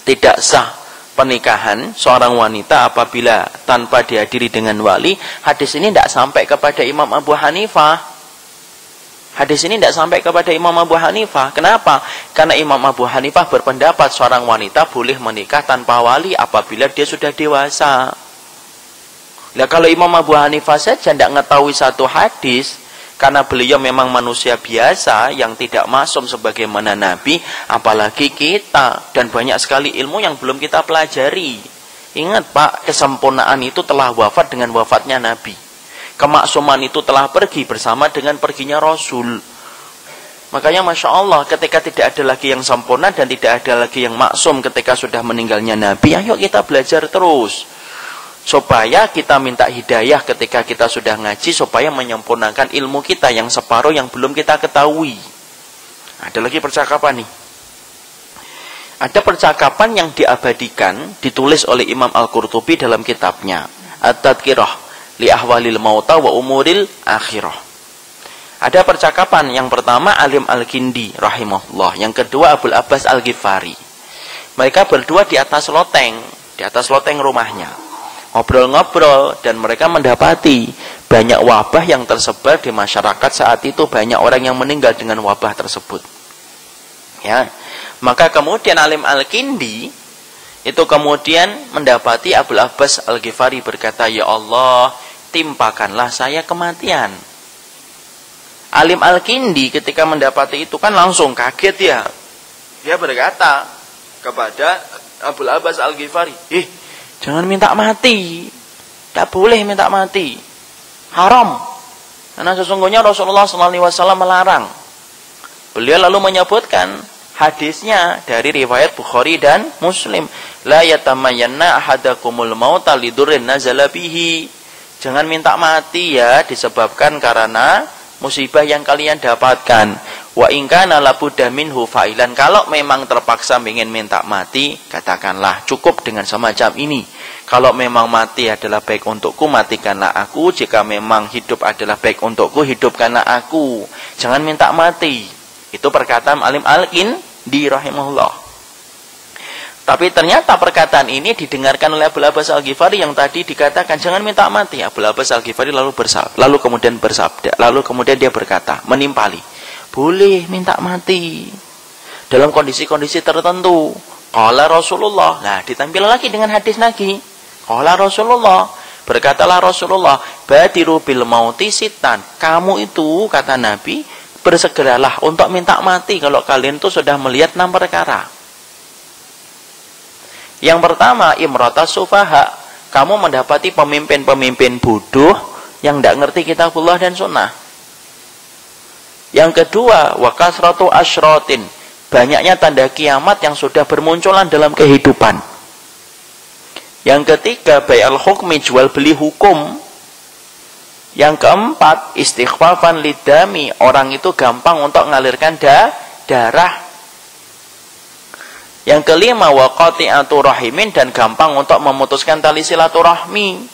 tidak sah pernikahan seorang wanita apabila tanpa dihadiri dengan wali. Hadis ini tidak sampai kepada Imam Abu Hanifah. Hadis ini tidak sampai kepada Imam Abu Hanifah. Kenapa? Karena Imam Abu Hanifah berpendapat seorang wanita boleh menikah tanpa wali apabila dia sudah dewasa. Nah, kalau Imam Abu Hanifah saja tidak mengetahui satu hadis, karena beliau memang manusia biasa yang tidak maksum sebagaimana Nabi, apalagi kita, dan banyak sekali ilmu yang belum kita pelajari. Ingat Pak, kesempurnaan itu telah wafat dengan wafatnya Nabi. Kemaksuman itu telah pergi bersama dengan perginya Rasul. Makanya Masya Allah, ketika tidak ada lagi yang sempurna dan tidak ada lagi yang maksum ketika sudah meninggalnya Nabi, ayo kita belajar terus. Supaya kita minta hidayah ketika kita sudah ngaji, supaya menyempurnakan ilmu kita yang separuh yang belum kita ketahui. Ada lagi percakapan nih. Ada percakapan yang diabadikan, ditulis oleh Imam Al-Qurtubi dalam kitabnya At-Tadhkirah li ahwalil mauta wa umuril akhirah. Ada percakapan yang pertama Alim Al-Kindi rahimahullah, yang kedua Abul Abbas Al-Ghifari. Mereka berdua di atas loteng rumahnya. Ngobrol-ngobrol dan mereka mendapati banyak wabah yang tersebar di masyarakat saat itu, banyak orang yang meninggal dengan wabah tersebut. Ya. Maka kemudian Alim Al-Kindi itu kemudian mendapati Abul Abbas Al-Ghifari berkata, "Ya Allah, timpakanlah saya kematian." Alim Al-Kindi ketika mendapati itu kan langsung kaget ya. Dia berkata kepada Abul Abbas Al-Ghifari, "Jangan minta mati. Tak boleh minta mati. Haram. Karena sesungguhnya Rasulullah SAW melarang." Beliau lalu menyebutkan hadisnya dari riwayat Bukhari dan Muslim, la yatamayyanna ahadakumul mauta lidurrin nazala bihi. Jangan minta mati ya, disebabkan karena musibah yang kalian dapatkan. Wa in kana labudda minhu fa'ilan. Kalau memang terpaksa ingin minta mati, katakanlah cukup dengan semacam ini. Kalau memang mati adalah baik untukku, matikanlah aku. Jika memang hidup adalah baik untukku, hidupkanlah aku. Jangan minta mati. Itu perkataan Alim Al-Kindi rahimahullah. Tapi ternyata perkataan ini didengarkan oleh Abul Abbas Al-Ghifari yang tadi dikatakan jangan minta mati. Abul Abbas Al-Ghifari lalu kemudian dia berkata, menimpali, boleh minta mati dalam kondisi-kondisi tertentu. Qala Rasulullah. Nah, ditampil lagi dengan hadis lagi. Qala Rasulullah. Berkatalah Rasulullah, badiru bil mauti sitan. Kamu itu, kata Nabi, bersegeralah untuk minta mati kalau kalian itu sudah melihat 6 perkara. Yang pertama, imrata sufaha. Kamu mendapati pemimpin-pemimpin bodoh yang tidak ngerti kitabullah dan sunnah. Yang kedua, wa kasratu asyratin. Banyaknya tanda kiamat yang sudah bermunculan dalam kehidupan. Yang ketiga, bai'al hukmi, jual beli hukum. Yang keempat, istighfafan lidami, orang itu gampang untuk mengalirkan darah. Yang kelima, wa qati'atu rahimin, dan gampang untuk memutuskan tali silaturahmi.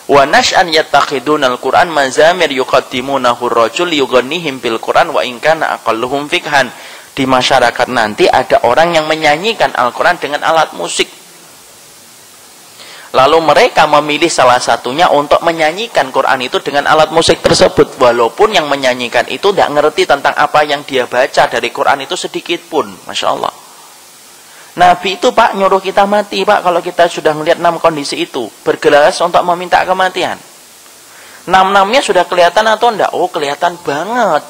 Wa nash'an yattakhidunal Qur'an mazamir yuqaddimunahu ar-rajul yughannihim bil Qur'an wa in kana aqalluhum fikhan. Di masyarakat nanti ada orang yang menyanyikan Al-Qur'an dengan alat musik. Lalu mereka memilih salah satunya untuk menyanyikan Quran itu dengan alat musik tersebut. Walaupun yang menyanyikan itu tidak ngerti tentang apa yang dia baca dari Quran itu sedikit pun. Masya Allah. Nabi itu Pak nyuruh kita mati Pak kalau kita sudah melihat 6 kondisi itu. Bergelas untuk meminta kematian. 6-6-nya sudah kelihatan atau enggak? Oh kelihatan banget.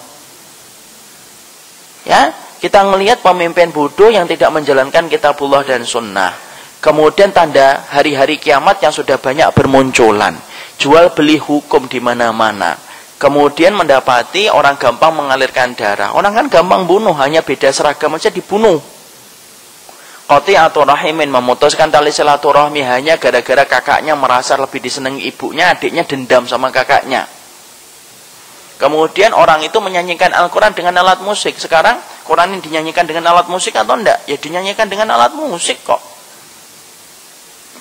Ya, kita melihat pemimpin bodoh yang tidak menjalankan kitabullah dan sunnah. Kemudian tanda hari-hari kiamat yang sudah banyak bermunculan. Jual beli hukum di mana-mana. Kemudian mendapati orang gampang mengalirkan darah. Orang kan gampang bunuh, hanya beda seragam saja dibunuh. Qati'atu rahimin, memutuskan tali silaturahmi hanya gara-gara kakaknya merasa lebih disenangi ibunya, adiknya dendam sama kakaknya. Kemudian orang itu menyanyikan Al-Quran dengan alat musik. Sekarang Quran ini dinyanyikan dengan alat musik atau enggak? Ya dinyanyikan dengan alat musik kok.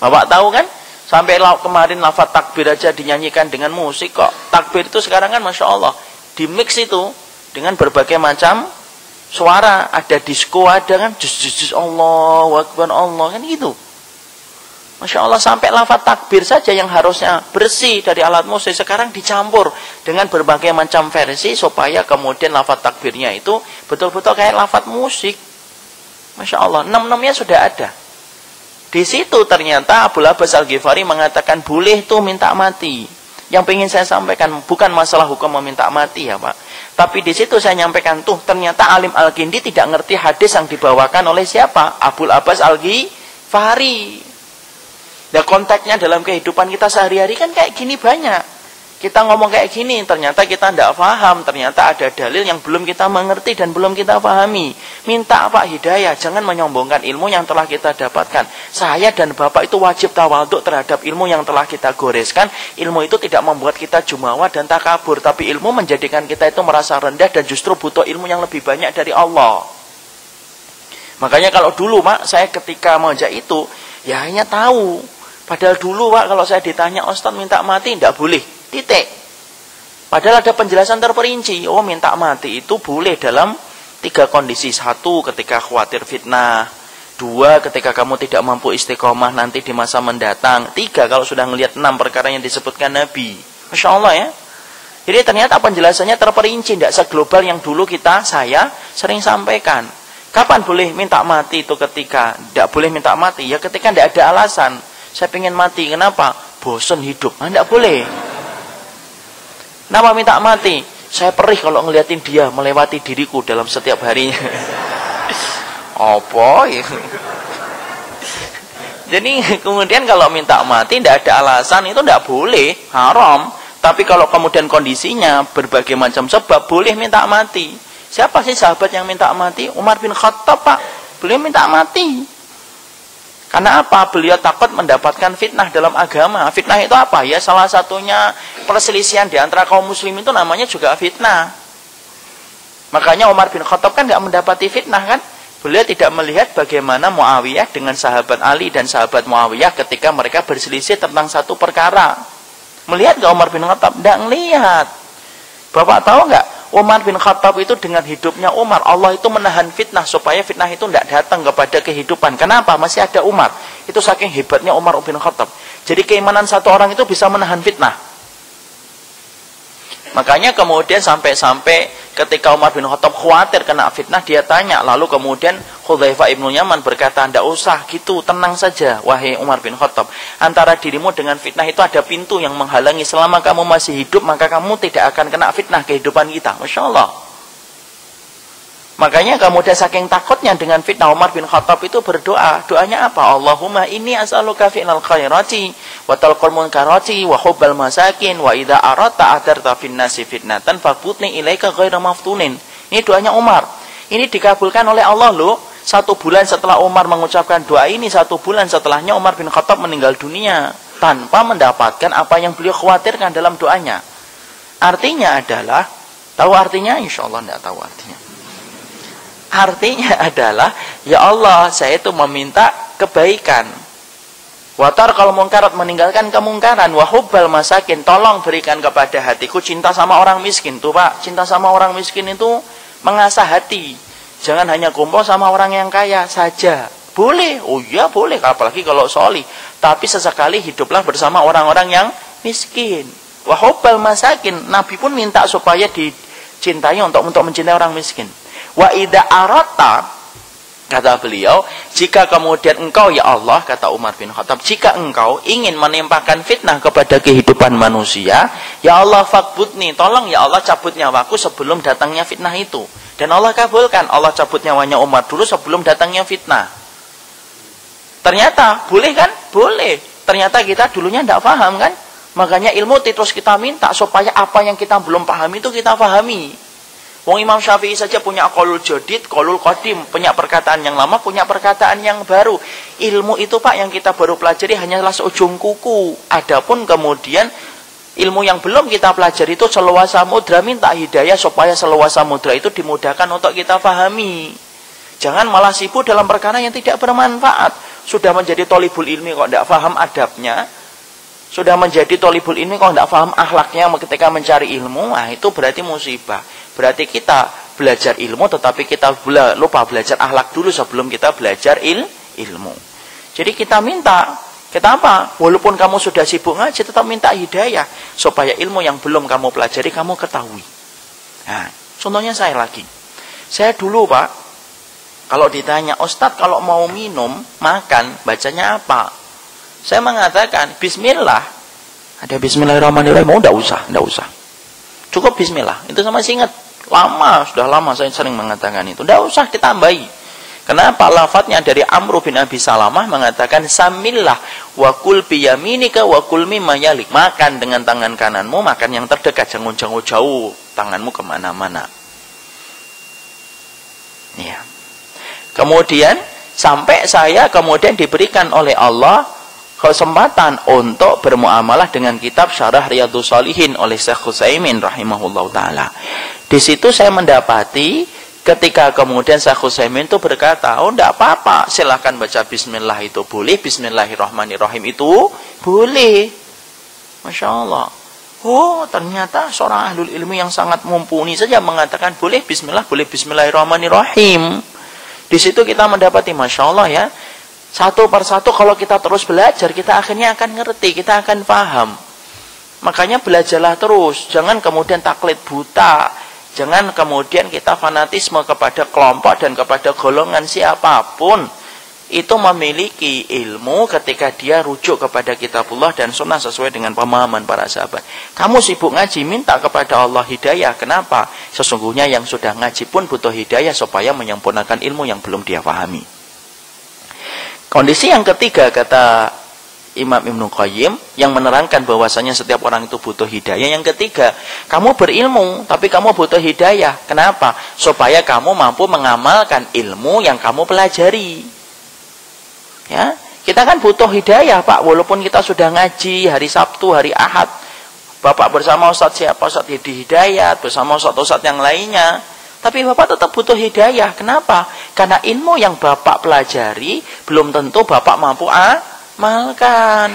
Bapak tahu kan? Sampai kemarin lafaz takbir aja dinyanyikan dengan musik kok. Takbir itu sekarang kan Masya Allah. Di mix itu dengan berbagai macam Suara ada, disco ada kan, jus Allahu Akbar Allah kan gitu. Masya Allah, sampai lafaz takbir saja yang harusnya bersih dari alat musik sekarang dicampur dengan berbagai macam versi supaya kemudian lafaz takbirnya itu betul-betul kayak lafaz musik. Masya Allah, 6-6-nya sudah ada. Di situ ternyata Abu Abbas Al-Ghifari mengatakan boleh tuh minta mati. Yang ingin saya sampaikan bukan masalah hukum meminta mati ya Pak. Tapi di situ saya nyampaikan tuh ternyata Alim Al-Kindi tidak ngerti hadis yang dibawakan oleh siapa? Abu Abbas Al-Ghifari. Dan konteksnya dalam kehidupan kita sehari-hari kan kayak gini banyak. Kita ngomong kayak gini, ternyata kita tidak paham. Ternyata ada dalil yang belum kita mengerti dan belum kita pahami. Minta Pak hidayah, jangan menyombongkan ilmu yang telah kita dapatkan. Saya dan Bapak itu wajib tawaduk terhadap ilmu yang telah kita goreskan. Ilmu itu tidak membuat kita jumawa dan takabur. Tapi ilmu menjadikan kita itu merasa rendah dan justru butuh ilmu yang lebih banyak dari Allah. Makanya kalau dulu Pak, saya ketika mengajak itu, ya hanya tahu. Padahal dulu Pak, kalau saya ditanya, Ustaz minta mati, tidak boleh. Titik. Padahal ada penjelasan terperinci. Oh, minta mati itu boleh dalam 3 kondisi. 1, ketika khawatir fitnah. 2, ketika kamu tidak mampu istiqomah nanti di masa mendatang. 3, kalau sudah melihat 6 perkara yang disebutkan Nabi. Masya Allah ya. Jadi ternyata penjelasannya terperinci. Tidak seglobal yang dulu saya sering sampaikan. Kapan boleh minta mati itu ketika tidak boleh minta mati? Ya ketika tidak ada alasan. Saya pengen mati. Kenapa? Bosan hidup. Tidak boleh. Kenapa minta mati? Saya perih kalau ngeliatin dia melewati diriku dalam setiap harinya. Apa ya? Jadi kemudian kalau minta mati tidak ada alasan itu tidak boleh, haram. Tapi kalau kemudian kondisinya berbagai macam sebab boleh minta mati. Siapa sih sahabat yang minta mati? Umar bin Khattab Pak. Beliau minta mati. Karena apa? Beliau takut mendapatkan fitnah dalam agama. Fitnah itu apa? Ya salah satunya perselisihan di antara kaum muslim itu namanya juga fitnah. Makanya Umar bin Khattab kan nggak mendapati fitnah kan? Beliau tidak melihat bagaimana Muawiyah dengan sahabat Ali dan sahabat Muawiyah ketika mereka berselisih tentang satu perkara. Melihat nggak Umar bin Khattab? Nggak ngelihat. Bapak tahu nggak? Umar bin Khattab itu dengan hidupnya Umar, Allah itu menahan fitnah supaya fitnah itu tidak datang kepada kehidupan. Kenapa? Masih ada Umar. Itu saking hebatnya Umar bin Khattab. Jadi keimanan satu orang itu bisa menahan fitnah. Makanya kemudian sampai-sampai ketika Umar bin Khattab khawatir kena fitnah, dia tanya. Lalu kemudian Hudzaifah ibnu Yaman berkata, tidak usah gitu, tenang saja wahai Umar bin Khattab. Antara dirimu dengan fitnah itu ada pintu yang menghalangi. Selama kamu masih hidup, maka kamu tidak akan kena fitnah kehidupan kita. Masya Allah. Makanya kemudian saking takutnya dengan fitnah, Umar bin Khattab itu berdoa. Doanya apa? Allahumma inni as'aluka fi'lal khairati wa talqal munkarati wa hubbal masakin wa idza aradta adarta fin nasi fitnatan fabutni ilaika ghaira maftunin. Ini doanya Umar. Ini dikabulkan oleh Allah loh. 1 bulan setelah Umar mengucapkan doa ini, 1 bulan setelahnya Umar bin Khattab meninggal dunia tanpa mendapatkan apa yang beliau khawatirkan dalam doanya. Artinya adalah, tahu artinya? Insya Allah tidak tahu artinya. Artinya adalah, ya Allah, saya itu meminta kebaikan. Watar kalau mungkarat, meninggalkan kemungkaran. Wahubbal masakin, tolong berikan kepada hatiku cinta sama orang miskin. Tuh Pak, cinta sama orang miskin itu mengasah hati. Jangan hanya kumpul sama orang yang kaya saja. Boleh, oh iya boleh, apalagi kalau sholih. Tapi sesekali hiduplah bersama orang-orang yang miskin. Wahubbal masakin, Nabi pun minta supaya dicintai untuk mencintai orang miskin. Wa idza aratta, kata beliau, jika kemudian engkau ya Allah, kata Umar bin Khattab, jika engkau ingin menimpakan fitnah kepada kehidupan manusia, ya Allah fakbutni, tolong ya Allah cabut nyawaku sebelum datangnya fitnah itu. Dan Allah kabulkan, Allah cabut nyawanya Umar dulu sebelum datangnya fitnah. Ternyata boleh kan? Boleh. Ternyata kita dulunya tidak paham kan? Makanya ilmu terus kita minta supaya apa yang kita belum pahami itu kita pahami. Wong Imam Syafi'i saja punya qaulul jadid, qaulul qadim, punya perkataan yang lama, punya perkataan yang baru. Ilmu itu Pak yang kita baru pelajari hanyalah seujung kuku. Adapun kemudian ilmu yang belum kita pelajari itu seluas samudra, minta hidayah supaya seluas samudra itu dimudahkan untuk kita pahami. Jangan malah sibuk dalam perkara yang tidak bermanfaat. Sudah menjadi thalibul ilmi kok tidak paham adabnya. Sudah menjadi thalibul ilmi kok tidak paham akhlaknya ketika mencari ilmu. Nah itu berarti musibah. Berarti kita belajar ilmu, tetapi kita lupa belajar akhlak dulu sebelum kita belajar ilmu. Jadi kita minta, kita apa? Walaupun kamu sudah sibuk ngaji, tetap minta hidayah supaya ilmu yang belum kamu pelajari kamu ketahui. Nah, contohnya saya lagi. Saya dulu, Pak, kalau ditanya, Ustadz kalau mau minum, makan, bacanya apa? Saya mengatakan, bismillah. Ada bismillahirrahmanirrahim. Oh, enggak usah. Cukup bismillah. Itu sama masih ingat. Sudah lama saya sering mengatakan itu. Enggak usah ditambahi. Kenapa? Lafadznya dari Amr bin Abi Salamah mengatakan, samillah wa kul biyaminika wa kul mimma yalik. Makan dengan tangan kananmu, makan yang terdekat. Jangan jauh-jauh tanganmu kemana-mana. Ya. Kemudian sampai saya kemudian diberikan oleh Allah kesempatan untuk bermuamalah dengan kitab Syarah Riyadhus Shalihin oleh Syekh Utsaimin rahimahullah taala. Di situ saya mendapati ketika kemudian Syekh Utsaimin itu berkata, oh enggak apa-apa, silahkan baca bismillah itu boleh, bismillahirrahmanirrahim itu boleh. Masya Allah. Oh, ternyata seorang ahlul ilmi yang sangat mumpuni saja mengatakan boleh bismillah, boleh bismillahirrahmanirrahim. Di situ kita mendapati, Masya Allah ya, satu persatu kalau kita terus belajar, kita akhirnya akan ngerti, kita akan paham. Makanya belajarlah terus, jangan kemudian taklid buta, jangan kemudian kita fanatisme kepada kelompok dan kepada golongan siapapun. Itu memiliki ilmu ketika dia rujuk kepada kitabullah dan sunnah sesuai dengan pemahaman para sahabat. Kamu sibuk ngaji, minta kepada Allah hidayah. Kenapa? Sesungguhnya yang sudah ngaji pun butuh hidayah supaya menyempurnakan ilmu yang belum dia pahami. Kondisi yang ketiga, kata Imam Ibnu Qayyim, yang menerangkan bahwasanya setiap orang itu butuh hidayah. Yang ketiga, kamu berilmu, tapi kamu butuh hidayah. Kenapa? Supaya kamu mampu mengamalkan ilmu yang kamu pelajari. Ya, kita kan butuh hidayah, Pak. Walaupun kita sudah ngaji hari Sabtu, hari Ahad, Bapak bersama Ustadz siapa, Ustadz Hidayat, bersama Ustadz yang lainnya, tapi Bapak tetap butuh hidayah. Kenapa? Karena ilmu yang Bapak pelajari belum tentu Bapak mampu amalkan.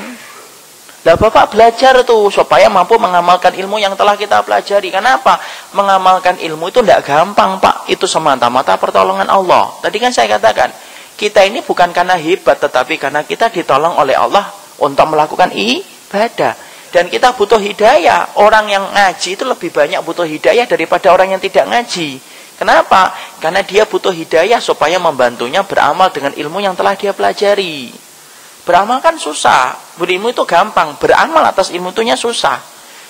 Lah Bapak belajar tuh supaya mampu mengamalkan ilmu yang telah kita pelajari. Kenapa? Mengamalkan ilmu itu tidak gampang, Pak. Itu semata-mata pertolongan Allah. Tadi kan saya katakan, kita ini bukan karena hebat, tetapi karena kita ditolong oleh Allah untuk melakukan ibadah. Dan kita butuh hidayah. Orang yang ngaji itu lebih banyak butuh hidayah daripada orang yang tidak ngaji. Kenapa? Karena dia butuh hidayah supaya membantunya beramal dengan ilmu yang telah dia pelajari. Beramal kan susah. Berilmu itu gampang. Beramal atas ilmu itunya susah.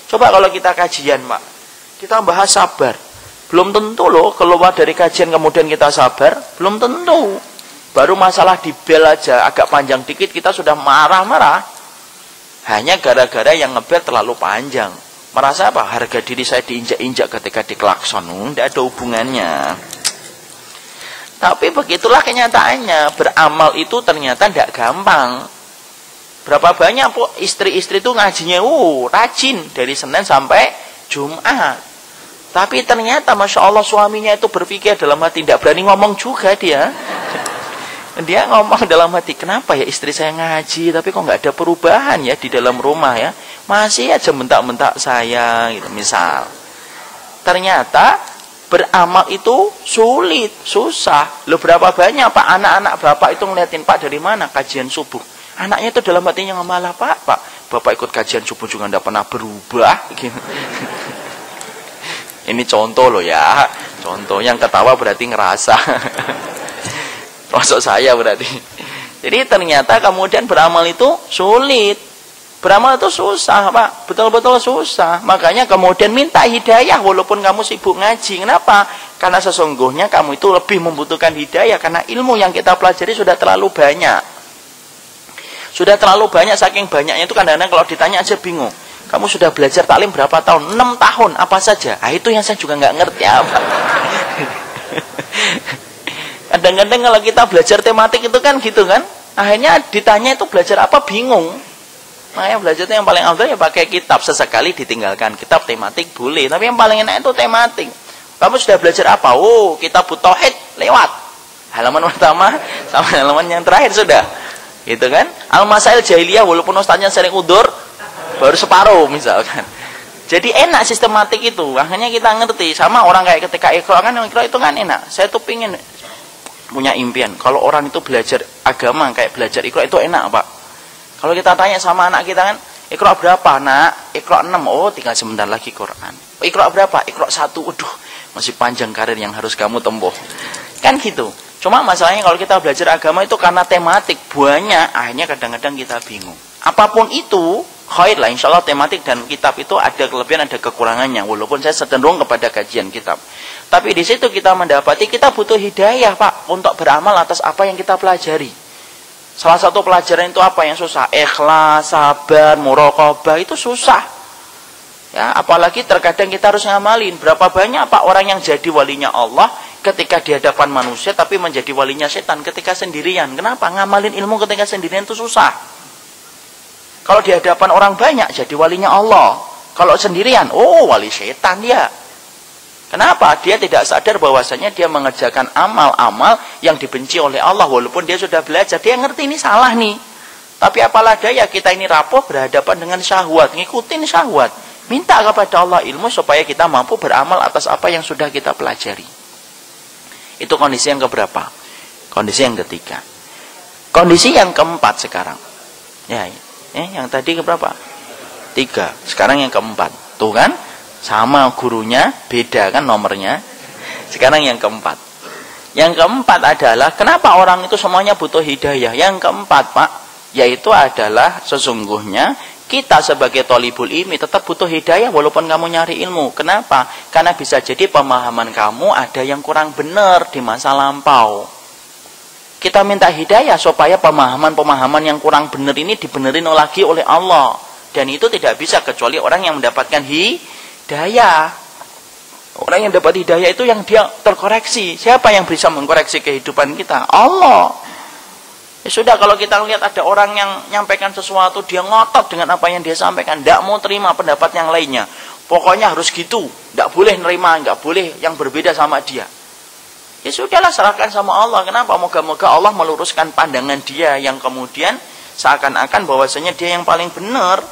Coba kalau kita kajian, Pak. Kita bahas sabar. Belum tentu loh keluar dari kajian kemudian kita sabar. Belum tentu. Baru masalah di bel aja agak panjang dikit kita sudah marah-marah. Hanya gara-gara yang ngebel terlalu panjang. Merasa apa? Harga diri saya diinjak-injak ketika diklakson. Tidak ada hubungannya. Tapi begitulah kenyataannya. Beramal itu ternyata tidak gampang. Berapa banyak istri-istri itu ngajinya rajin dari Senin sampai Jumat. Tapi ternyata Masya Allah suaminya itu berpikir dalam hati, tidak berani ngomong juga dia. Dia ngomong dalam hati, kenapa ya istri saya ngaji, tapi kok nggak ada perubahan ya di dalam rumah ya. Masih aja bentak-bentak saya, gitu misal. Ternyata beramal itu sulit, susah. Loh berapa banyak Pak anak-anak Bapak itu ngeliatin, Pak dari mana kajian subuh. Anaknya itu dalam hatinya ngamalah, Pak Bapak ikut kajian subuh juga nggak pernah berubah. Gitu. Ini contoh loh ya. Contoh yang ketawa berarti ngerasa. Masuk saya berarti. Jadi ternyata kemudian beramal itu sulit. Beramal itu susah, Pak. Betul-betul susah. Makanya kemudian minta hidayah walaupun kamu sibuk ngaji. Kenapa? Karena sesungguhnya kamu itu lebih membutuhkan hidayah. Karena ilmu yang kita pelajari sudah terlalu banyak. Sudah terlalu banyak, saking banyaknya itu kadang-kadang kalau ditanya aja bingung. Kamu sudah belajar taklim berapa tahun? 6 tahun, apa saja? Itu yang saya juga nggak ngerti apa. Kadang-kadang kalau kita belajar tematik itu kan gitu kan. Akhirnya ditanya itu belajar apa bingung. Makanya belajar itu yang paling afdal ya pakai kitab. Sesekali ditinggalkan kitab tematik boleh. Tapi yang paling enak itu tematik. Kamu sudah belajar apa? Kitab Tauhid lewat. Halaman pertama sama halaman yang terakhir sudah. Gitu kan. Al-Masail Jahiliyah walaupun ustaznya sering udur baru separuh misalkan. Jadi enak sistematik itu. Akhirnya kita ngerti. Sama orang kayak ketika Iqra kan, Iqra itu kan enak. Saya tuh pingin punya impian. Kalau orang itu belajar agama kayak belajar Iqra itu enak, Pak. Kalau kita tanya sama anak kita kan, Iqra berapa, Nak? Iqra 6. Oh, tinggal sebentar lagi Quran. Iqra berapa? Iqra 1. Waduh, masih panjang karir yang harus kamu tempuh. Kan gitu. Cuma masalahnya kalau kita belajar agama itu karena tematik banyak, akhirnya kadang-kadang kita bingung. Apapun itu, khair lah, insya Allah tematik dan kitab itu ada kelebihan, ada kekurangannya. Walaupun saya cenderung kepada kajian kitab. Tapi di situ kita mendapati kita butuh hidayah, Pak, untuk beramal atas apa yang kita pelajari. Salah satu pelajaran itu apa yang susah? Ikhlas, sabar, muraqabah, itu susah. Ya, apalagi terkadang kita harus ngamalin. Berapa banyak, Pak, orang yang jadi walinya Allah ketika di hadapan manusia, tapi menjadi walinya setan ketika sendirian. Kenapa? Ngamalin ilmu ketika sendirian itu susah. Kalau di hadapan orang banyak jadi walinya Allah. Kalau sendirian, oh wali setan dia. Kenapa? Dia tidak sadar bahwasanya dia mengerjakan amal-amal yang dibenci oleh Allah. Walaupun dia sudah belajar, dia ngerti ini salah nih. Tapi apalah daya, kita ini rapuh berhadapan dengan syahwat. Ngikutin syahwat. Minta kepada Allah ilmu supaya kita mampu beramal atas apa yang sudah kita pelajari. Itu kondisi yang keberapa? Kondisi yang ketiga. Kondisi yang keempat sekarang. Ya, yang tadi keberapa? 3. Sekarang yang keempat. Tuh kan? Sama gurunya, beda kan nomornya. Sekarang yang keempat. Yang keempat adalah, kenapa orang itu semuanya butuh hidayah? Yang keempat, Pak, yaitu adalah sesungguhnya kita sebagai thalibul ilmi tetap butuh hidayah walaupun kamu nyari ilmu. Kenapa? Karena bisa jadi pemahaman kamu ada yang kurang benar di masa lampau. Kita minta hidayah supaya pemahaman-pemahaman yang kurang benar ini dibenerin lagi oleh Allah. Dan itu tidak bisa kecuali orang yang mendapatkan hidayah. Orang yang dapat hidayah itu yang dia terkoreksi. Siapa yang bisa mengkoreksi kehidupan kita? Allah. Ya sudah, kalau kita lihat ada orang yang nyampaikan sesuatu, dia ngotot dengan apa yang dia sampaikan. Tidak mau terima pendapat yang lainnya. Pokoknya harus gitu. Tidak boleh nerima, tidak boleh yang berbeda sama dia. Ya sudahlah, serahkan sama Allah. Kenapa? Moga-moga Allah meluruskan pandangan dia yang kemudian seakan-akan bahwasanya dia yang paling benar.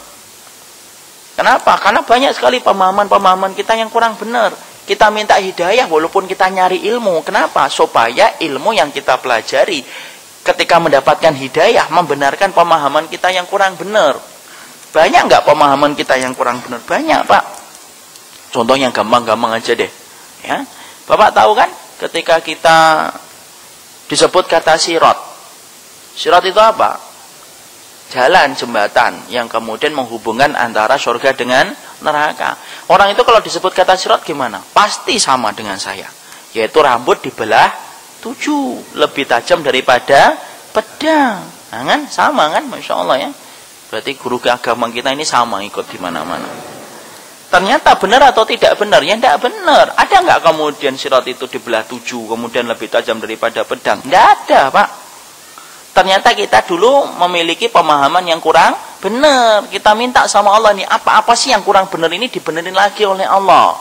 Kenapa? Karena banyak sekali pemahaman-pemahaman kita yang kurang benar. Kita minta hidayah walaupun kita nyari ilmu. Kenapa? Supaya ilmu yang kita pelajari ketika mendapatkan hidayah membenarkan pemahaman kita yang kurang benar. Banyak nggak pemahaman kita yang kurang benar? Banyak, Pak. Contoh yang gampang-gampang aja deh. Ya, Bapak tahu kan? Ketika kita disebut kata sirat. Sirat itu apa? Jalan, jembatan yang kemudian menghubungkan antara surga dengan neraka. Orang itu kalau disebut kata sirat gimana? Pasti sama dengan saya. Yaitu rambut dibelah 7. Lebih tajam daripada pedang. Nah, kan? Sama kan? Masya Allah ya. Berarti guru agama kita ini sama ikut di mana-mana. Ternyata benar atau tidak benar? Ya tidak benar. Ada nggak kemudian sirat itu dibelah 7, kemudian lebih tajam daripada pedang? Tidak ada, Pak. Ternyata kita dulu memiliki pemahaman yang kurang benar. Kita minta sama Allah nih, apa-apa sih yang kurang benar ini dibenerin lagi oleh Allah.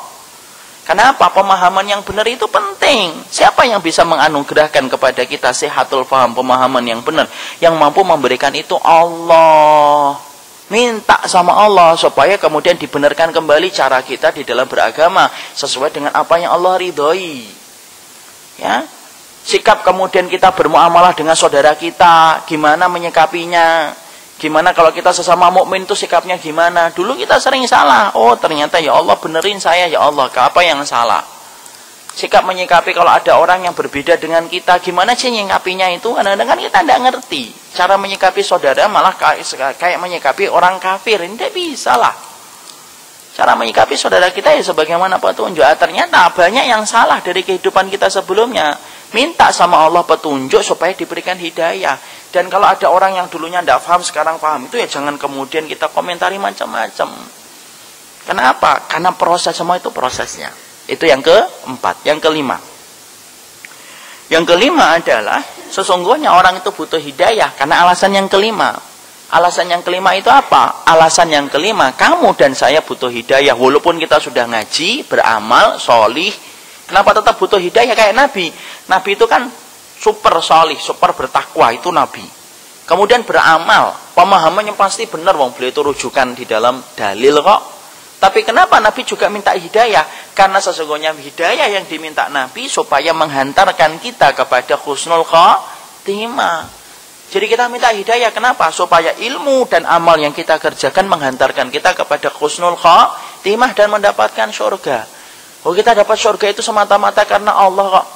Kenapa? Pemahaman yang benar itu penting. Siapa yang bisa menganugerahkan kepada kita sehatul faham, pemahaman yang benar? Yang mampu memberikan itu Allah. Minta sama Allah supaya kemudian dibenarkan kembali cara kita di dalam beragama sesuai dengan apa yang Allah ridhoi. Ya, sikap kemudian kita bermuamalah dengan saudara kita, gimana menyikapinya? Gimana kalau kita sesama mukmin itu sikapnya gimana? Dulu kita sering salah. Oh, ternyata ya Allah benerin saya, ya Allah, apa yang salah? Sikap menyikapi kalau ada orang yang berbeda dengan kita, gimana sih menyikapinya itu? Kadang-kadang kan kita tidak ngerti. Cara menyikapi saudara malah kayak menyikapi orang kafir. Tidak bisa lah. Cara menyikapi saudara kita ya sebagaimana petunjuk. Ternyata banyak yang salah dari kehidupan kita sebelumnya. Minta sama Allah petunjuk supaya diberikan hidayah. Dan kalau ada orang yang dulunya tidak paham, sekarang paham, itu ya jangan kemudian kita komentari macam-macam. Kenapa? Karena proses, semua itu prosesnya. Itu yang keempat. Yang kelima. Yang kelima adalah sesungguhnya orang itu butuh hidayah karena alasan yang kelima. Alasan yang kelima itu apa? Alasan yang kelima, kamu dan saya butuh hidayah walaupun kita sudah ngaji, beramal, solih. Kenapa tetap butuh hidayah? Kayak Nabi. Nabi itu kan super solih, super bertakwa, itu Nabi. Kemudian beramal, pemahamannya pasti benar, wong beliau itu rujukan di dalam dalil kok. Tapi kenapa Nabi juga minta hidayah? Karena sesungguhnya hidayah yang diminta Nabi supaya menghantarkan kita kepada husnul khatimah. Jadi kita minta hidayah kenapa? Supaya ilmu dan amal yang kita kerjakan menghantarkan kita kepada husnul khatimah dan mendapatkan surga. Oh, kita dapat surga itu semata-mata karena Allah kok.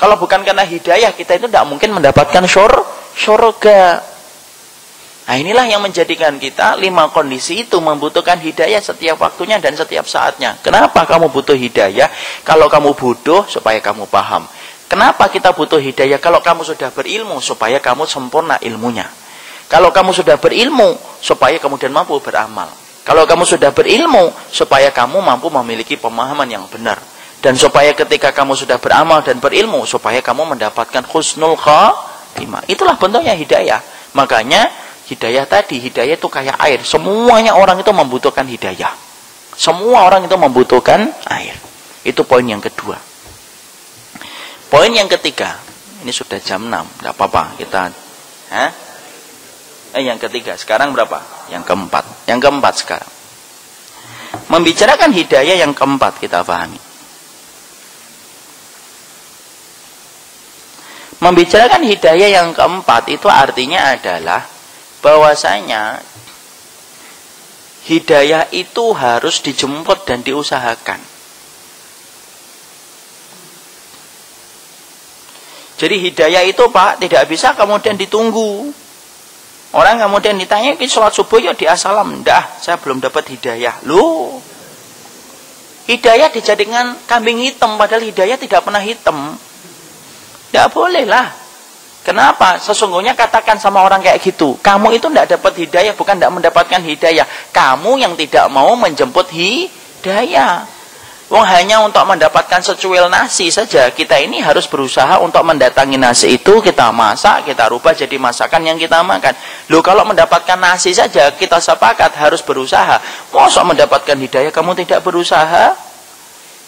Kalau bukan karena hidayah, kita itu tidak mungkin mendapatkan surga. Nah, inilah yang menjadikan kita 5 kondisi itu membutuhkan hidayah setiap waktunya dan setiap saatnya. Kenapa kamu butuh hidayah? Kalau kamu bodoh, supaya kamu paham. Kenapa kita butuh hidayah? Kalau kamu sudah berilmu, supaya kamu sempurna ilmunya. Kalau kamu sudah berilmu, supaya kemudian mampu beramal. Kalau kamu sudah berilmu, supaya kamu mampu memiliki pemahaman yang benar. Dan supaya ketika kamu sudah beramal dan berilmu, supaya kamu mendapatkan husnul khatimah. Itulah bentuknya hidayah. Makanya hidayah tadi, hidayah itu kayak air. Semuanya orang itu membutuhkan hidayah. Semua orang itu membutuhkan air. Itu poin yang kedua. Poin yang ketiga. Ini sudah jam 6. Tidak apa-apa. Kita yang ketiga. Sekarang berapa? Yang keempat. Yang keempat sekarang. Membicarakan hidayah yang keempat kita pahami. Membicarakan hidayah yang keempat itu artinya adalah bahwasanya hidayah itu harus dijemput dan diusahakan. Jadi hidayah itu Pak tidak bisa kemudian ditunggu. Orang kemudian ditanya, sholat subuh ya di assalam. Nggak, saya belum dapat hidayah. Loh, hidayah dijadikan kambing hitam padahal hidayah tidak pernah hitam. Tidak boleh lah. Kenapa? Sesungguhnya katakan sama orang kayak gitu. Kamu itu tidak dapat hidayah, bukan tidak mendapatkan hidayah. Kamu yang tidak mau menjemput hidayah. Wong hanya untuk mendapatkan secuil nasi saja. Kita ini harus berusaha untuk mendatangi nasi itu. Kita masak, kita rubah jadi masakan yang kita makan. Loh, kalau mendapatkan nasi saja, kita sepakat harus berusaha. Masa mendapatkan hidayah kamu tidak berusaha?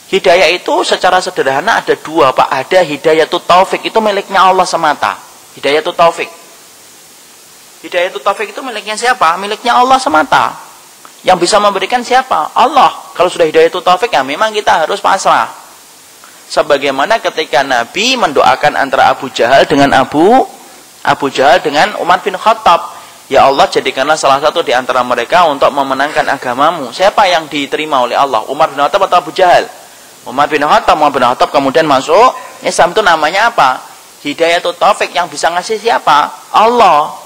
Hidayah itu secara sederhana ada 2 Pak. Ada hidayatul taufik, itu miliknya Allah semata. Hidayatul taufik. Hidayatul taufik itu miliknya siapa? Miliknya Allah semata. Yang bisa memberikan siapa? Allah. Kalau sudah hidayatul taufik ya memang kita harus pasrah. Sebagaimana ketika Nabi mendoakan antara Abu Jahal dengan Abu Jahal dengan Umar bin Khattab. Ya Allah, jadikanlah salah satu di antara mereka untuk memenangkan agamamu. Siapa yang diterima oleh Allah? Umar bin Khattab atau Abu Jahal? Umar bin Khattab kemudian masuk Islam. Itu namanya apa? Hidayatul taufik. Yang bisa ngasih siapa? Allah.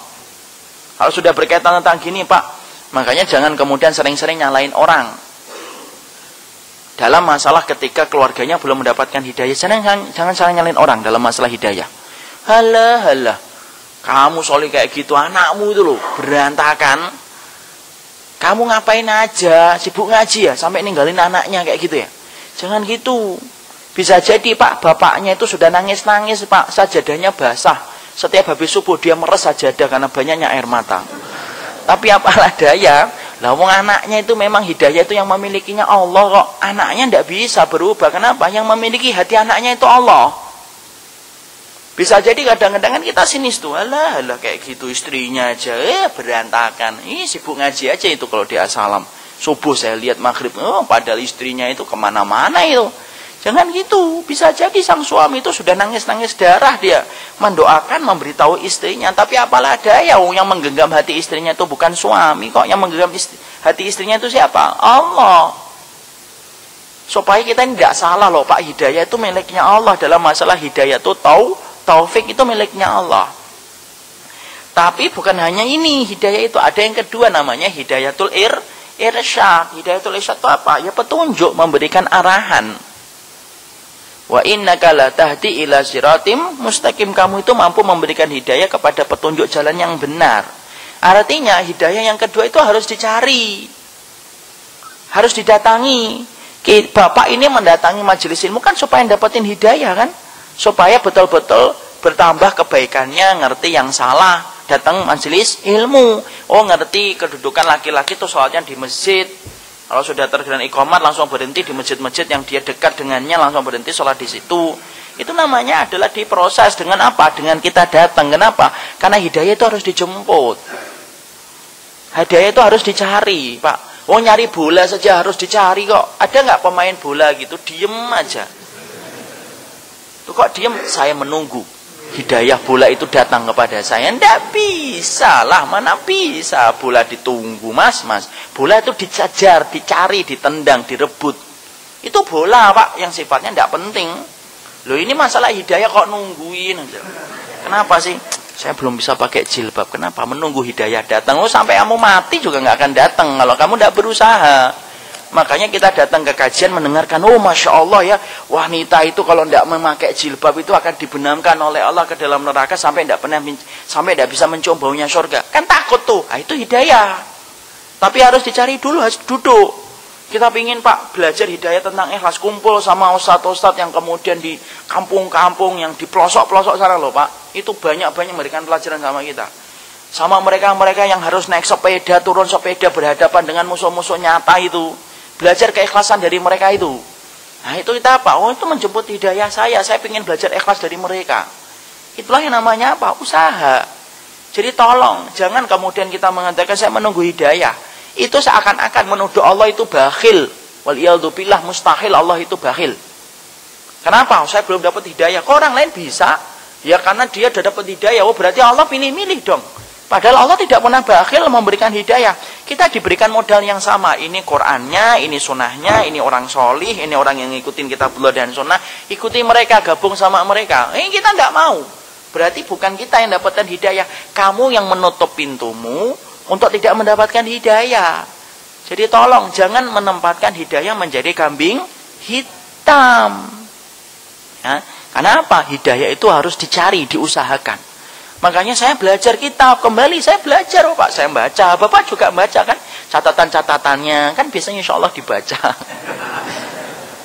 Kalau sudah berkaitan tentang gini Pak, makanya jangan kemudian sering-sering nyalain orang dalam masalah ketika keluarganya belum mendapatkan hidayah. Jangan saling nyalain orang dalam masalah hidayah. Halah, kamu soleh kayak gitu, anakmu itu loh berantakan. Kamu ngapain aja, sibuk ngaji ya, sampai ninggalin anaknya kayak gitu ya. Jangan gitu. Bisa jadi Pak, bapaknya itu sudah nangis-nangis Pak, sajadahnya basah. Setiap habis subuh dia meres sajadah karena banyaknya air mata. Tapi apalah daya, lah wong anaknya itu memang hidayah itu yang memilikinya Allah kok. Anaknya tidak bisa berubah. Kenapa? Yang memiliki hati anaknya itu Allah. Bisa jadi kadang-kadang kan kita sinis tuh, alah kayak gitu istrinya aja berantakan. Sibuk ngaji aja itu kalau dia salam. Subuh saya lihat maghrib, padahal istrinya itu kemana-mana itu. Jangan gitu. Bisa jadi sang suami itu sudah nangis-nangis darah dia mendoakan, memberitahu istrinya. Tapi apalah daya, yang menggenggam hati istrinya itu bukan suami kok. Yang menggenggam hati istrinya itu siapa? Allah. Supaya kita ini tidak salah loh Pak, hidayah itu miliknya Allah. Dalam masalah hidayah itu taufik itu miliknya Allah. Tapi bukan hanya ini, hidayah itu ada yang kedua namanya hidayatul irsyad. Hidayatul irsyad itu apa? Ya petunjuk, memberikan arahan. Wa innaka la tahdi ila siratim mustaqim. Kamu itu mampu memberikan hidayah kepada petunjuk jalan yang benar. Artinya hidayah yang kedua itu harus dicari. Harus didatangi. Bapak ini mendatangi majelis ilmu kan supaya dapetin hidayah kan? Supaya betul-betul bertambah kebaikannya, ngerti yang salah, datang majelis ilmu. Oh, ngerti kedudukan laki-laki itu sholatnya di masjid. Kalau sudah tergeran iqamat langsung berhenti di masjid-masjid yang dia dekat dengannya, langsung berhenti sholat di situ. Itu namanya adalah diproses dengan apa? Dengan kita datang. Kenapa? Karena hidayah itu harus dijemput. Hidayah itu harus dicari, Pak. Oh nyari bola saja harus dicari kok. Ada nggak pemain bola gitu diem aja? Tuh kok diem? Saya menunggu hidayah bola itu datang kepada saya. Nggak bisa lah, mana bisa bola ditunggu mas. Bola itu dicajar, dicari, ditendang, direbut. Itu bola pak yang sifatnya nggak penting. Loh ini masalah hidayah kok nungguin aja. Kenapa sih? Saya belum bisa pakai jilbab. Kenapa? Menunggu hidayah datang. Oh sampai kamu mati juga nggak akan datang kalau kamu tidak berusaha. Makanya kita datang ke kajian mendengarkan, oh masya Allah ya, wanita itu kalau tidak memakai jilbab itu akan dibenamkan oleh Allah ke dalam neraka sampai tidak bisa mencium baunya surga. Kan takut tuh. Nah, itu hidayah. Tapi harus dicari dulu, harus duduk. Kita pingin Pak belajar hidayah tentang ikhlas, kumpul sama ustadz-ustadz yang kemudian di kampung-kampung, yang di pelosok-pelosok sana loh Pak. Itu banyak-banyak memberikan pelajaran sama kita. Sama mereka-mereka yang harus naik sepeda, turun sepeda berhadapan dengan musuh-musuh nyata itu. Belajar keikhlasan dari mereka itu. Nah itu kita apa? Oh itu menjemput hidayah saya pingin belajar ikhlas dari mereka. Itulah yang namanya apa? Usaha. Jadi tolong, jangan kemudian kita mengatakan saya menunggu hidayah. Itu seakan-akan menuduh Allah itu bakhil. Waliyadzubillah, mustahil Allah itu bakhil. Kenapa? Saya belum dapat hidayah. Kok orang lain bisa? Ya karena dia sudah dapat hidayah. Oh berarti Allah pilih-milih dong. Padahal Allah tidak pernah bakhil memberikan hidayah. Kita diberikan modal yang sama. Ini Qur'annya, ini sunnahnya, ini orang solih, ini orang yang ngikutin kitabullah dan sunnah. Ikuti mereka, gabung sama mereka. Ini kita tidak mau. Berarti bukan kita yang dapatkan hidayah. Kamu yang menutup pintumu untuk tidak mendapatkan hidayah. Jadi tolong jangan menempatkan hidayah menjadi kambing hitam. Ya, karena apa? Hidayah itu harus dicari, diusahakan. Makanya saya belajar kitab kembali, saya belajar Pak, saya baca, Bapak juga baca kan, catatan-catatannya kan biasanya insya Allah dibaca.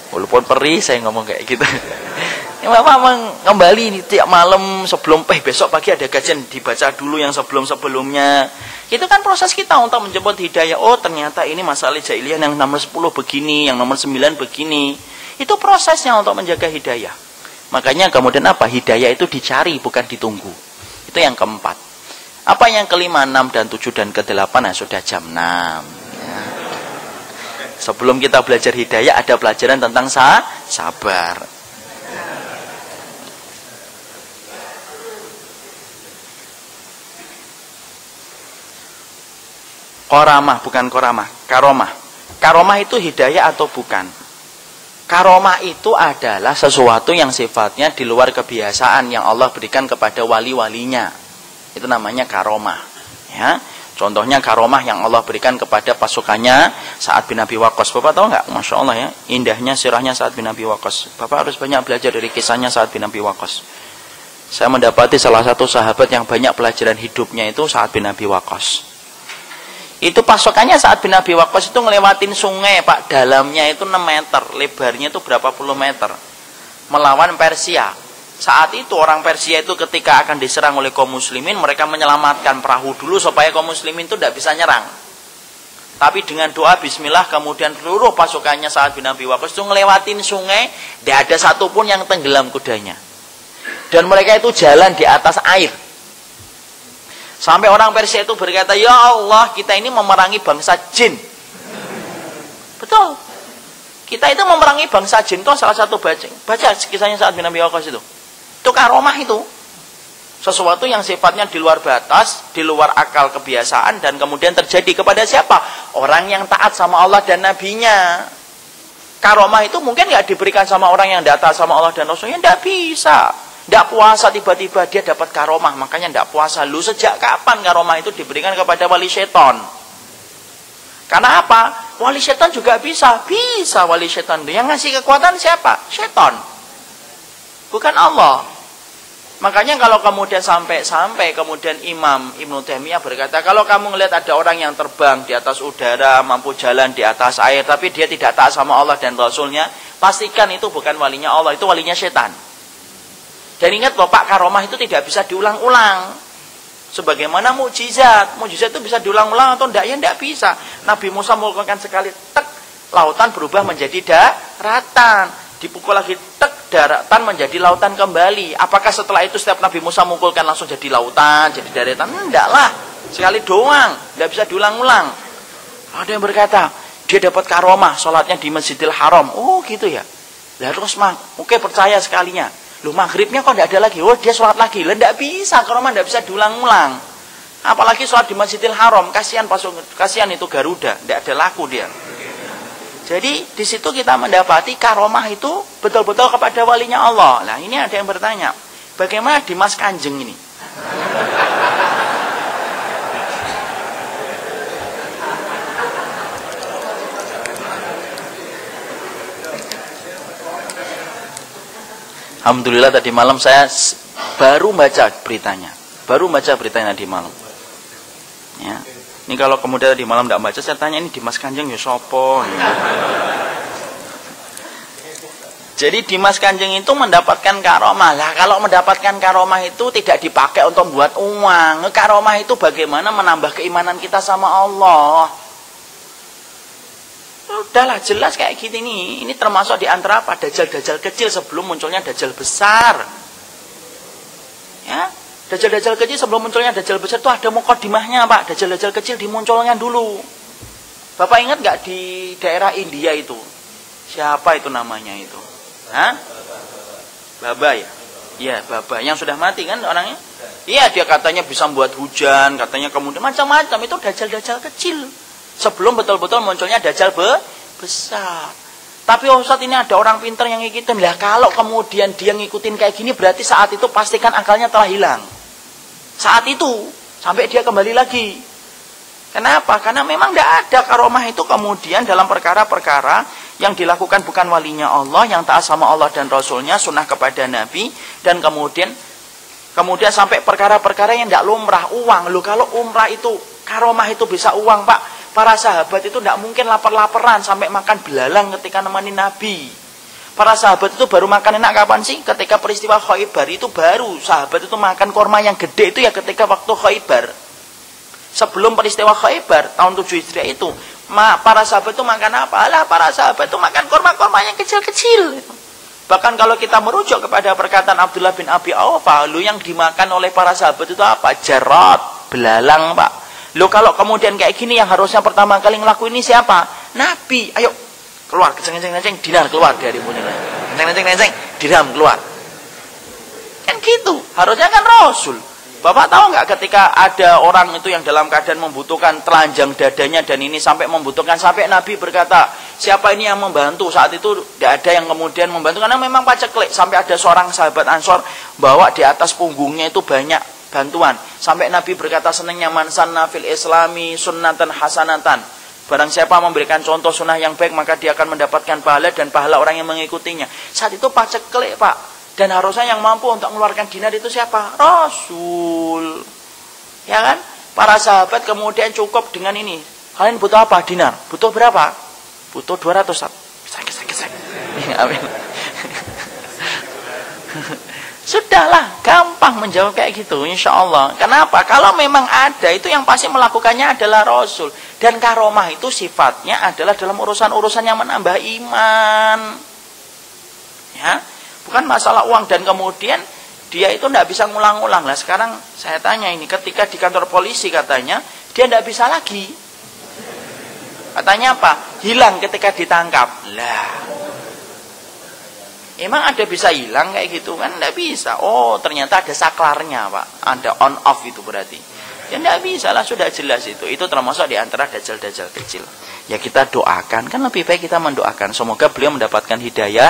Walaupun perih saya ngomong kayak gitu. Ya, Bapak kembali nih tiap malam sebelum besok pagi ada kajian dibaca dulu yang sebelum-sebelumnya. Itu kan proses kita untuk menjemput hidayah. Oh ternyata ini masalah jahiliyah yang nomor 10 begini, yang nomor 9 begini. Itu prosesnya untuk menjaga hidayah. Makanya kemudian apa? Hidayah itu dicari bukan ditunggu. Itu yang keempat. Apa yang kelima, 6 dan 7 dan ke-8? Nah, sudah jam 6. Ya. Sebelum kita belajar hidayah, ada pelajaran tentang sabar. Koramah, bukan koramah. Karomah. Karomah itu hidayah atau bukan? Karomah itu adalah sesuatu yang sifatnya di luar kebiasaan yang Allah berikan kepada wali-walinya. Itu namanya karomah. Ya, contohnya karomah yang Allah berikan kepada pasukannya Sa'ad bin Abi Waqqas. Bapak tahu nggak? Masya Allah ya, indahnya sirahnya Sa'ad bin Abi Waqqas. Bapak harus banyak belajar dari kisahnya Sa'ad bin Abi Waqqas. Saya mendapati salah satu sahabat yang banyak pelajaran hidupnya itu Sa'ad bin Abi Waqqas. Itu pasukannya Sa'ad bin Abi Waqqas itu ngelewatin sungai Pak, dalamnya itu 6 meter, lebarnya itu berapa puluh meter, melawan Persia. Saat itu orang Persia itu ketika akan diserang oleh kaum muslimin, mereka menyelamatkan perahu dulu supaya kaum muslimin itu tidak bisa nyerang. Tapi dengan doa bismillah kemudian seluruh pasukannya Sa'ad bin Abi Waqqas itu ngelewatin sungai, tidak ada satupun yang tenggelam kudanya. Dan mereka itu jalan di atas air. Sampai orang Persia itu berkata, ya Allah, kita ini memerangi bangsa jin. Betul. Kita itu memerangi bangsa jin. Itu salah satu baca kisahnya Sa'ad bin Abi Waqqas itu. Itu karomah itu. Sesuatu yang sifatnya di luar batas, di luar akal kebiasaan, dan kemudian terjadi kepada siapa? Orang yang taat sama Allah dan Nabi-Nya. Karomah itu mungkin nggak diberikan sama orang yang tidak taat sama Allah dan Rasulnya. Tidak bisa. Tidak puasa tiba-tiba dia dapat karomah, makanya tidak puasa. Lu sejak kapan karomah itu diberikan kepada wali seton? Karena apa? Wali seton juga bisa wali seton. Yang ngasih kekuatan siapa? Seton. Bukan Allah. Makanya kalau kemudian sampai kemudian Imam Ibnu Taimiyah berkata, kalau kamu melihat ada orang yang terbang di atas udara, mampu jalan di atas air, tapi dia tidak taat sama Allah dan Rasulnya, pastikan itu bukan walinya Allah, itu walinya setan. Dan ingat Bapak, karomah itu tidak bisa diulang-ulang. Sebagaimana mukjizat. Mukjizat itu bisa diulang-ulang atau tidak? Ya tidak bisa. Nabi Musa mengukulkan sekali, tek, lautan berubah menjadi daratan. Dipukul lagi, tek, daratan menjadi lautan kembali. Apakah setelah itu setiap Nabi Musa mengukulkan langsung jadi lautan, jadi daratan? Tidak lah. Sekali doang. Tidak bisa diulang-ulang. Ada yang berkata, dia dapat karomah, sholatnya di Masjidil Haram. Oh gitu ya. Lah terus oke percaya sekalinya. Loh maghribnya kok tidak ada lagi? Oh dia sholat lagi. Lah tidak bisa, karomah tidak bisa diulang-ulang. Apalagi sholat di Masjidil Haram, kasihan itu Garuda, tidak ada laku dia. Jadi di situ kita mendapati karomah itu betul-betul kepada walinya Allah. Nah ini ada yang bertanya, bagaimana Dimas Kanjeng ini? Alhamdulillah tadi malam saya baru baca beritanya di malam. Ya. Ini kalau kemudian di malam tidak baca, saya tanya ini Dimas Kanjeng ya sopo. Jadi Dimas Kanjeng itu mendapatkan karomah. Lah kalau mendapatkan karomah itu tidak dipakai untuk membuat uang. Karomah itu bagaimana menambah keimanan kita sama Allah. Udahlah jelas kayak gini nih. Ini termasuk di antara apa? Dajjal-dajjal kecil sebelum munculnya dajjal besar. Ya. Dajjal-dajjal kecil sebelum munculnya dajjal besar itu ada mukadimahnya, Pak. Dajjal-dajjal kecil dimunculnya dulu. Bapak ingat nggak di daerah India itu? Siapa itu namanya itu? Hah? Baba ya? Iya, Baba. Yang sudah mati kan orangnya? Iya, dia katanya bisa membuat hujan, katanya kemudian macam-macam. Itu dajjal-dajjal kecil. Sebelum betul-betul munculnya dajjal besar. Tapi Ustaz ini ada orang pintar yang ngikutin. Lah kalau kemudian dia ngikutin kayak gini berarti saat itu pastikan akalnya telah hilang. Saat itu sampai dia kembali lagi. Kenapa? Karena memang tidak ada karomah itu kemudian dalam perkara-perkara yang dilakukan bukan walinya Allah, yang taat sama Allah dan Rasulnya, sunnah kepada Nabi, dan kemudian sampai perkara-perkara yang tidak lumrah, uang. Loh kalau umrah itu karomah itu bisa uang, Pak. Para sahabat itu tidak mungkin lapar-laparan sampai makan belalang ketika nemani Nabi. Para sahabat itu baru makan enak kapan sih? Ketika peristiwa Khaybar itu baru sahabat itu makan korma yang gede itu ya ketika waktu Khaybar. Sebelum peristiwa Khaybar tahun 7 Hijriah itu, para sahabat itu makan apa? Alah, para sahabat itu makan korma-korma yang kecil-kecil. Bahkan kalau kita merujuk kepada perkataan Abdullah bin Abi Aufa, yang dimakan oleh para sahabat itu apa? Jarad, belalang, Pak. Loh kalau kemudian kayak gini yang harusnya pertama kali ngelakuin ini siapa? Nabi. Ayo keluar, kenceng-kenceng, dinar keluar dari mulutnya. Kenceng-kenceng, dirham keluar. Kan gitu. Harusnya kan Rasul. Bapak tahu nggak ketika ada orang itu yang dalam keadaan membutuhkan telanjang dadanya dan ini sampai membutuhkan sampai Nabi berkata, siapa ini yang membantu? Saat itu tidak ada yang kemudian membantu karena memang paceklik. Sampai ada seorang sahabat Ansor bawa di atas punggungnya itu banyak bantuan. Sampai Nabi berkata senangnya man sanna fil islami sunnatan hasanatan. Barang siapa memberikan contoh sunnah yang baik maka dia akan mendapatkan pahala dan pahala orang yang mengikutinya. Saat itu paceklik, Pak. Dan harusnya yang mampu untuk mengeluarkan dinar itu siapa? Rasul. Ya kan? Para sahabat kemudian cukup dengan ini. Kalian butuh apa? Dinar. Butuh berapa? Butuh 200. Kesek. Amin. Sudahlah, gampang menjawab kayak gitu, insya Allah. Kenapa? Kalau memang ada, itu yang pasti melakukannya adalah Rasul. Dan karomah itu sifatnya adalah dalam urusan-urusan yang menambah iman. Ya, bukan masalah uang. Dan kemudian dia itu tidak bisa ngulang-ulang. Lah sekarang saya tanya ini, ketika di kantor polisi katanya, dia tidak bisa lagi. Katanya apa? Hilang ketika ditangkap. Lah, emang ada bisa hilang kayak gitu kan? Tidak bisa. Oh ternyata ada saklarnya, Pak. Ada on off itu berarti. Ya tidak bisa lah, sudah jelas itu. Itu termasuk di antara dajjal-dajjal kecil. Ya kita doakan, kan lebih baik kita mendoakan. Semoga beliau mendapatkan hidayah,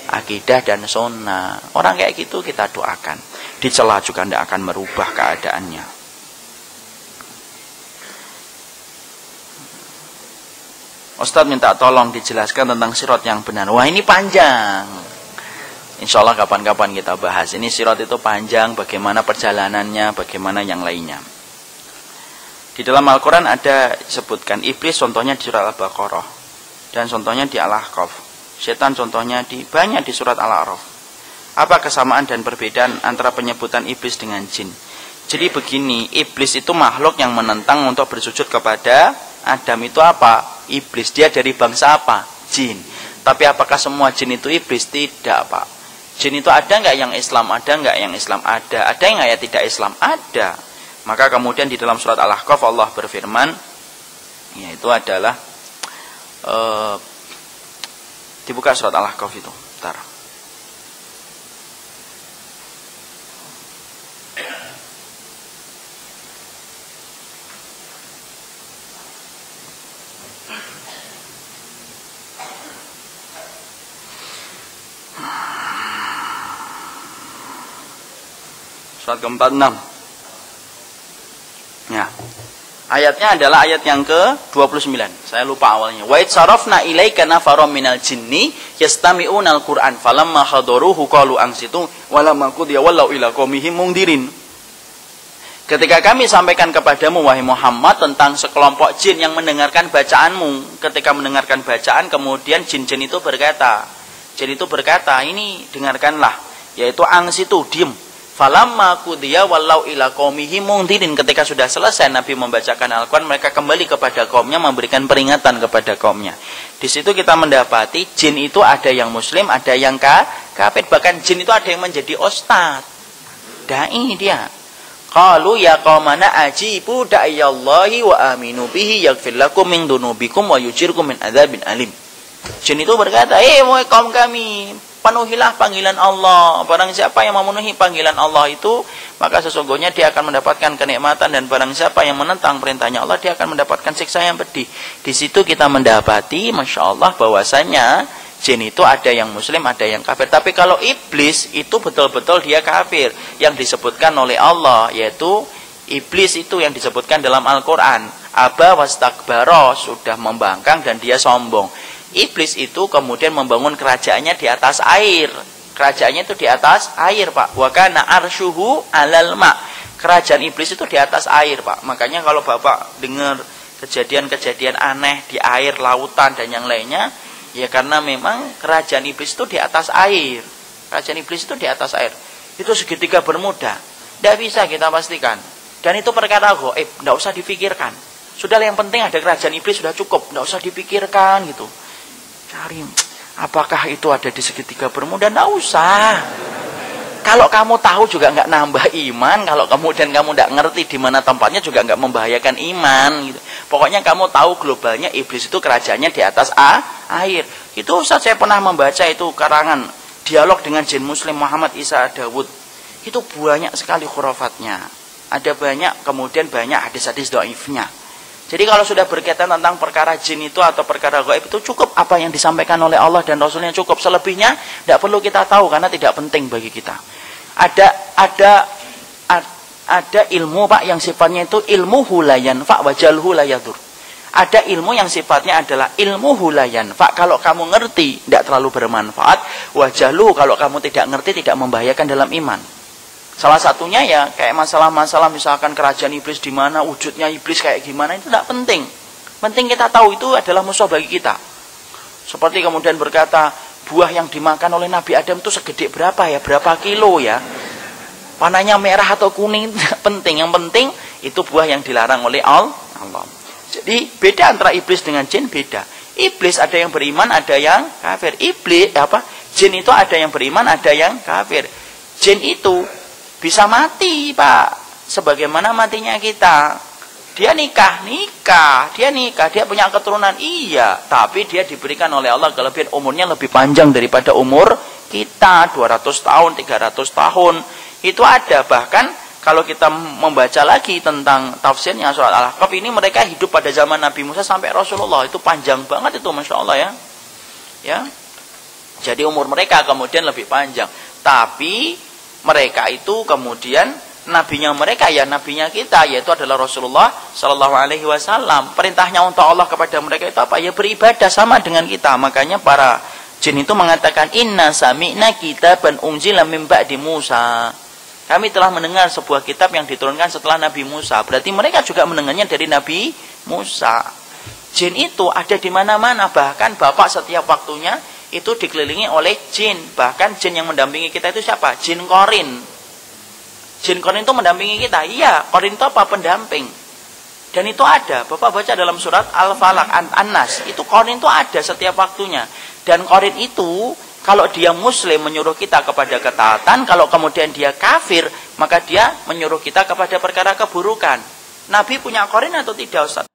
akidah dan sunnah. Orang kayak gitu kita doakan. Dicela juga tidak akan merubah keadaannya. Ustadz minta tolong dijelaskan tentang sirat yang benar. Wah ini panjang. Insya Allah kapan-kapan kita bahas. Ini sirat itu panjang, bagaimana perjalanannya, bagaimana yang lainnya. Di dalam Al-Quran ada disebutkan iblis contohnya di surat Al-Baqarah. Dan contohnya di Al-Ahqaf. Setan contohnya banyak di surat Al-A'raf. Apa kesamaan dan perbedaan antara penyebutan iblis dengan jin? Jadi begini, iblis itu makhluk yang menentang untuk bersujud kepada Adam. Itu apa? Iblis. Dia dari bangsa apa? Jin. Tapi apakah semua jin itu iblis? Tidak, Pak. Jin itu ada nggak yang Islam? Ada nggak yang Islam? Ada. Ada yang tidak Islam? Ada. Maka kemudian di dalam surat Al-Ahqaf Allah berfirman, Yaitu adalah dibuka surat Al-Ahqaf itu. Bentar. Surat ke-46. Ya. Ayatnya adalah ayat yang ke-29. Saya lupa awalnya. Wa sarafna ilaika nafaram minal jinni yastami'unal Qur'an falamma hadaruhu qalu ansitu walamma qudiya wallau ila qaumihim mundirin. Ketika kami sampaikan kepadamu wahai Muhammad tentang sekelompok jin yang mendengarkan bacaanmu, ketika mendengarkan bacaan kemudian jin-jin itu berkata, ini dengarkanlah, yaitu ansitu, diam. Falamma qudiya wallau ila qaumihim mundirin, ketika sudah selesai Nabi membacakan Al-Qur'an, mereka kembali kepada kaumnya memberikan peringatan kepada kaumnya. Di situ kita mendapati jin itu ada yang muslim, ada yang kafir, bahkan jin itu ada yang menjadi ustaz, dai dia. Qalu ya qaumana ajibu da'iyallahi wa aminu bihi yaghfir lakum min dunubikum wa yujirkum min adzabin alim. Jin itu berkata, wahai kaum kami, penuhilah panggilan Allah. Barang siapa yang memenuhi panggilan Allah itu, maka sesungguhnya dia akan mendapatkan kenikmatan, dan barang siapa yang menentang perintahnya Allah, dia akan mendapatkan siksa yang pedih. Di situ kita mendapati, Masya Allah, bahwasanya jin itu ada yang muslim, ada yang kafir. Tapi kalau iblis itu betul-betul dia kafir, yang disebutkan oleh Allah, yaitu iblis itu yang disebutkan dalam Al-Quran. Aba wastakbara, sudah membangkang dan dia sombong. Iblis itu kemudian membangun kerajaannya di atas air. Kerajaannya itu di atas air, Pak. Wa kana arsyuhu 'alal ma'. Kerajaan iblis itu di atas air, Pak. Makanya kalau Bapak dengar kejadian-kejadian aneh di air, lautan dan yang lainnya, ya karena memang kerajaan iblis itu di atas air. Kerajaan iblis itu di atas air. Itu segitiga bermuda. Tidak bisa kita pastikan. Dan itu perkara gaib, tidak usah dipikirkan. Sudah yang penting ada kerajaan iblis sudah cukup, tidak usah dipikirkan gitu. Cari, apakah itu ada di segitiga bermuda? Tidak usah. Kalau kamu tahu juga nggak nambah iman. Kalau kemudian kamu tidak ngerti di mana tempatnya juga nggak membahayakan iman. Gitu. Pokoknya kamu tahu globalnya iblis itu kerajaannya di atas air. Itu Ustaz, saya pernah membaca itu karangan dialog dengan jin muslim Muhammad Isa Dawud. Itu banyak sekali khurafatnya. Ada banyak, kemudian banyak hadis-hadis dhaifnya. Jadi kalau sudah berkaitan tentang perkara jin itu atau perkara gaib itu cukup apa yang disampaikan oleh Allah dan Rasulnya cukup. Selebihnya tidak perlu kita tahu karena tidak penting bagi kita. Ada ilmu, Pak, yang sifatnya itu ilmu hulayan fa wajalhu layadur. Ada ilmu yang sifatnya adalah ilmu hulayan fa, kalau kamu ngerti tidak terlalu bermanfaat, wajalhu kalau kamu tidak ngerti tidak membahayakan dalam iman. Salah satunya ya kayak masalah-masalah misalkan kerajaan iblis di mana, wujudnya iblis kayak gimana, itu tidak penting. Penting kita tahu itu adalah musuh bagi kita. Seperti kemudian berkata buah yang dimakan oleh Nabi Adam itu segede berapa ya, berapa kilo ya. Warnanya merah atau kuning tidak penting. Yang penting itu buah yang dilarang oleh Allah. Jadi beda antara iblis dengan jin, beda. Iblis ada yang beriman, ada yang kafir. Jin itu ada yang beriman, ada yang kafir. Jin itu bisa mati, Pak, sebagaimana matinya kita. Dia nikah, dia punya keturunan, iya, tapi dia diberikan oleh Allah kelebihan umurnya lebih panjang daripada umur kita, 200 tahun, 300 tahun. Itu ada. Bahkan kalau kita membaca lagi tentang tafsirnya surat Al-Ahqaf ini, mereka hidup pada zaman Nabi Musa sampai Rasulullah, itu panjang banget itu, Masya Allah ya. Jadi umur mereka kemudian lebih panjang. Tapi mereka itu kemudian nabinya mereka ya nabinya kita, yaitu adalah Rasulullah Shallallahu Alaihi Wasallam. Perintahnya untuk Allah kepada mereka itu apa? Ya beribadah sama dengan kita. Makanya para jin itu mengatakan inna sami'na kitaban unzila min ba'di Musa. Kami telah mendengar sebuah kitab yang diturunkan setelah Nabi Musa. Berarti mereka juga mendengarnya dari Nabi Musa. Jin itu ada di mana-mana. Bahkan Bapak setiap waktunya itu dikelilingi oleh jin. Bahkan jin yang mendampingi kita itu siapa? Jin Qorin. Jin Qorin itu mendampingi kita. Iya, Qorin itu apa? Pendamping. Dan itu ada. Bapak baca dalam surat Al-Falaq, An-Nas. Itu Qorin itu ada setiap waktunya. Dan Qorin itu, kalau dia muslim menyuruh kita kepada ketaatan, kalau kemudian dia kafir, maka dia menyuruh kita kepada perkara keburukan. Nabi punya Qorin atau tidak, Ustaz?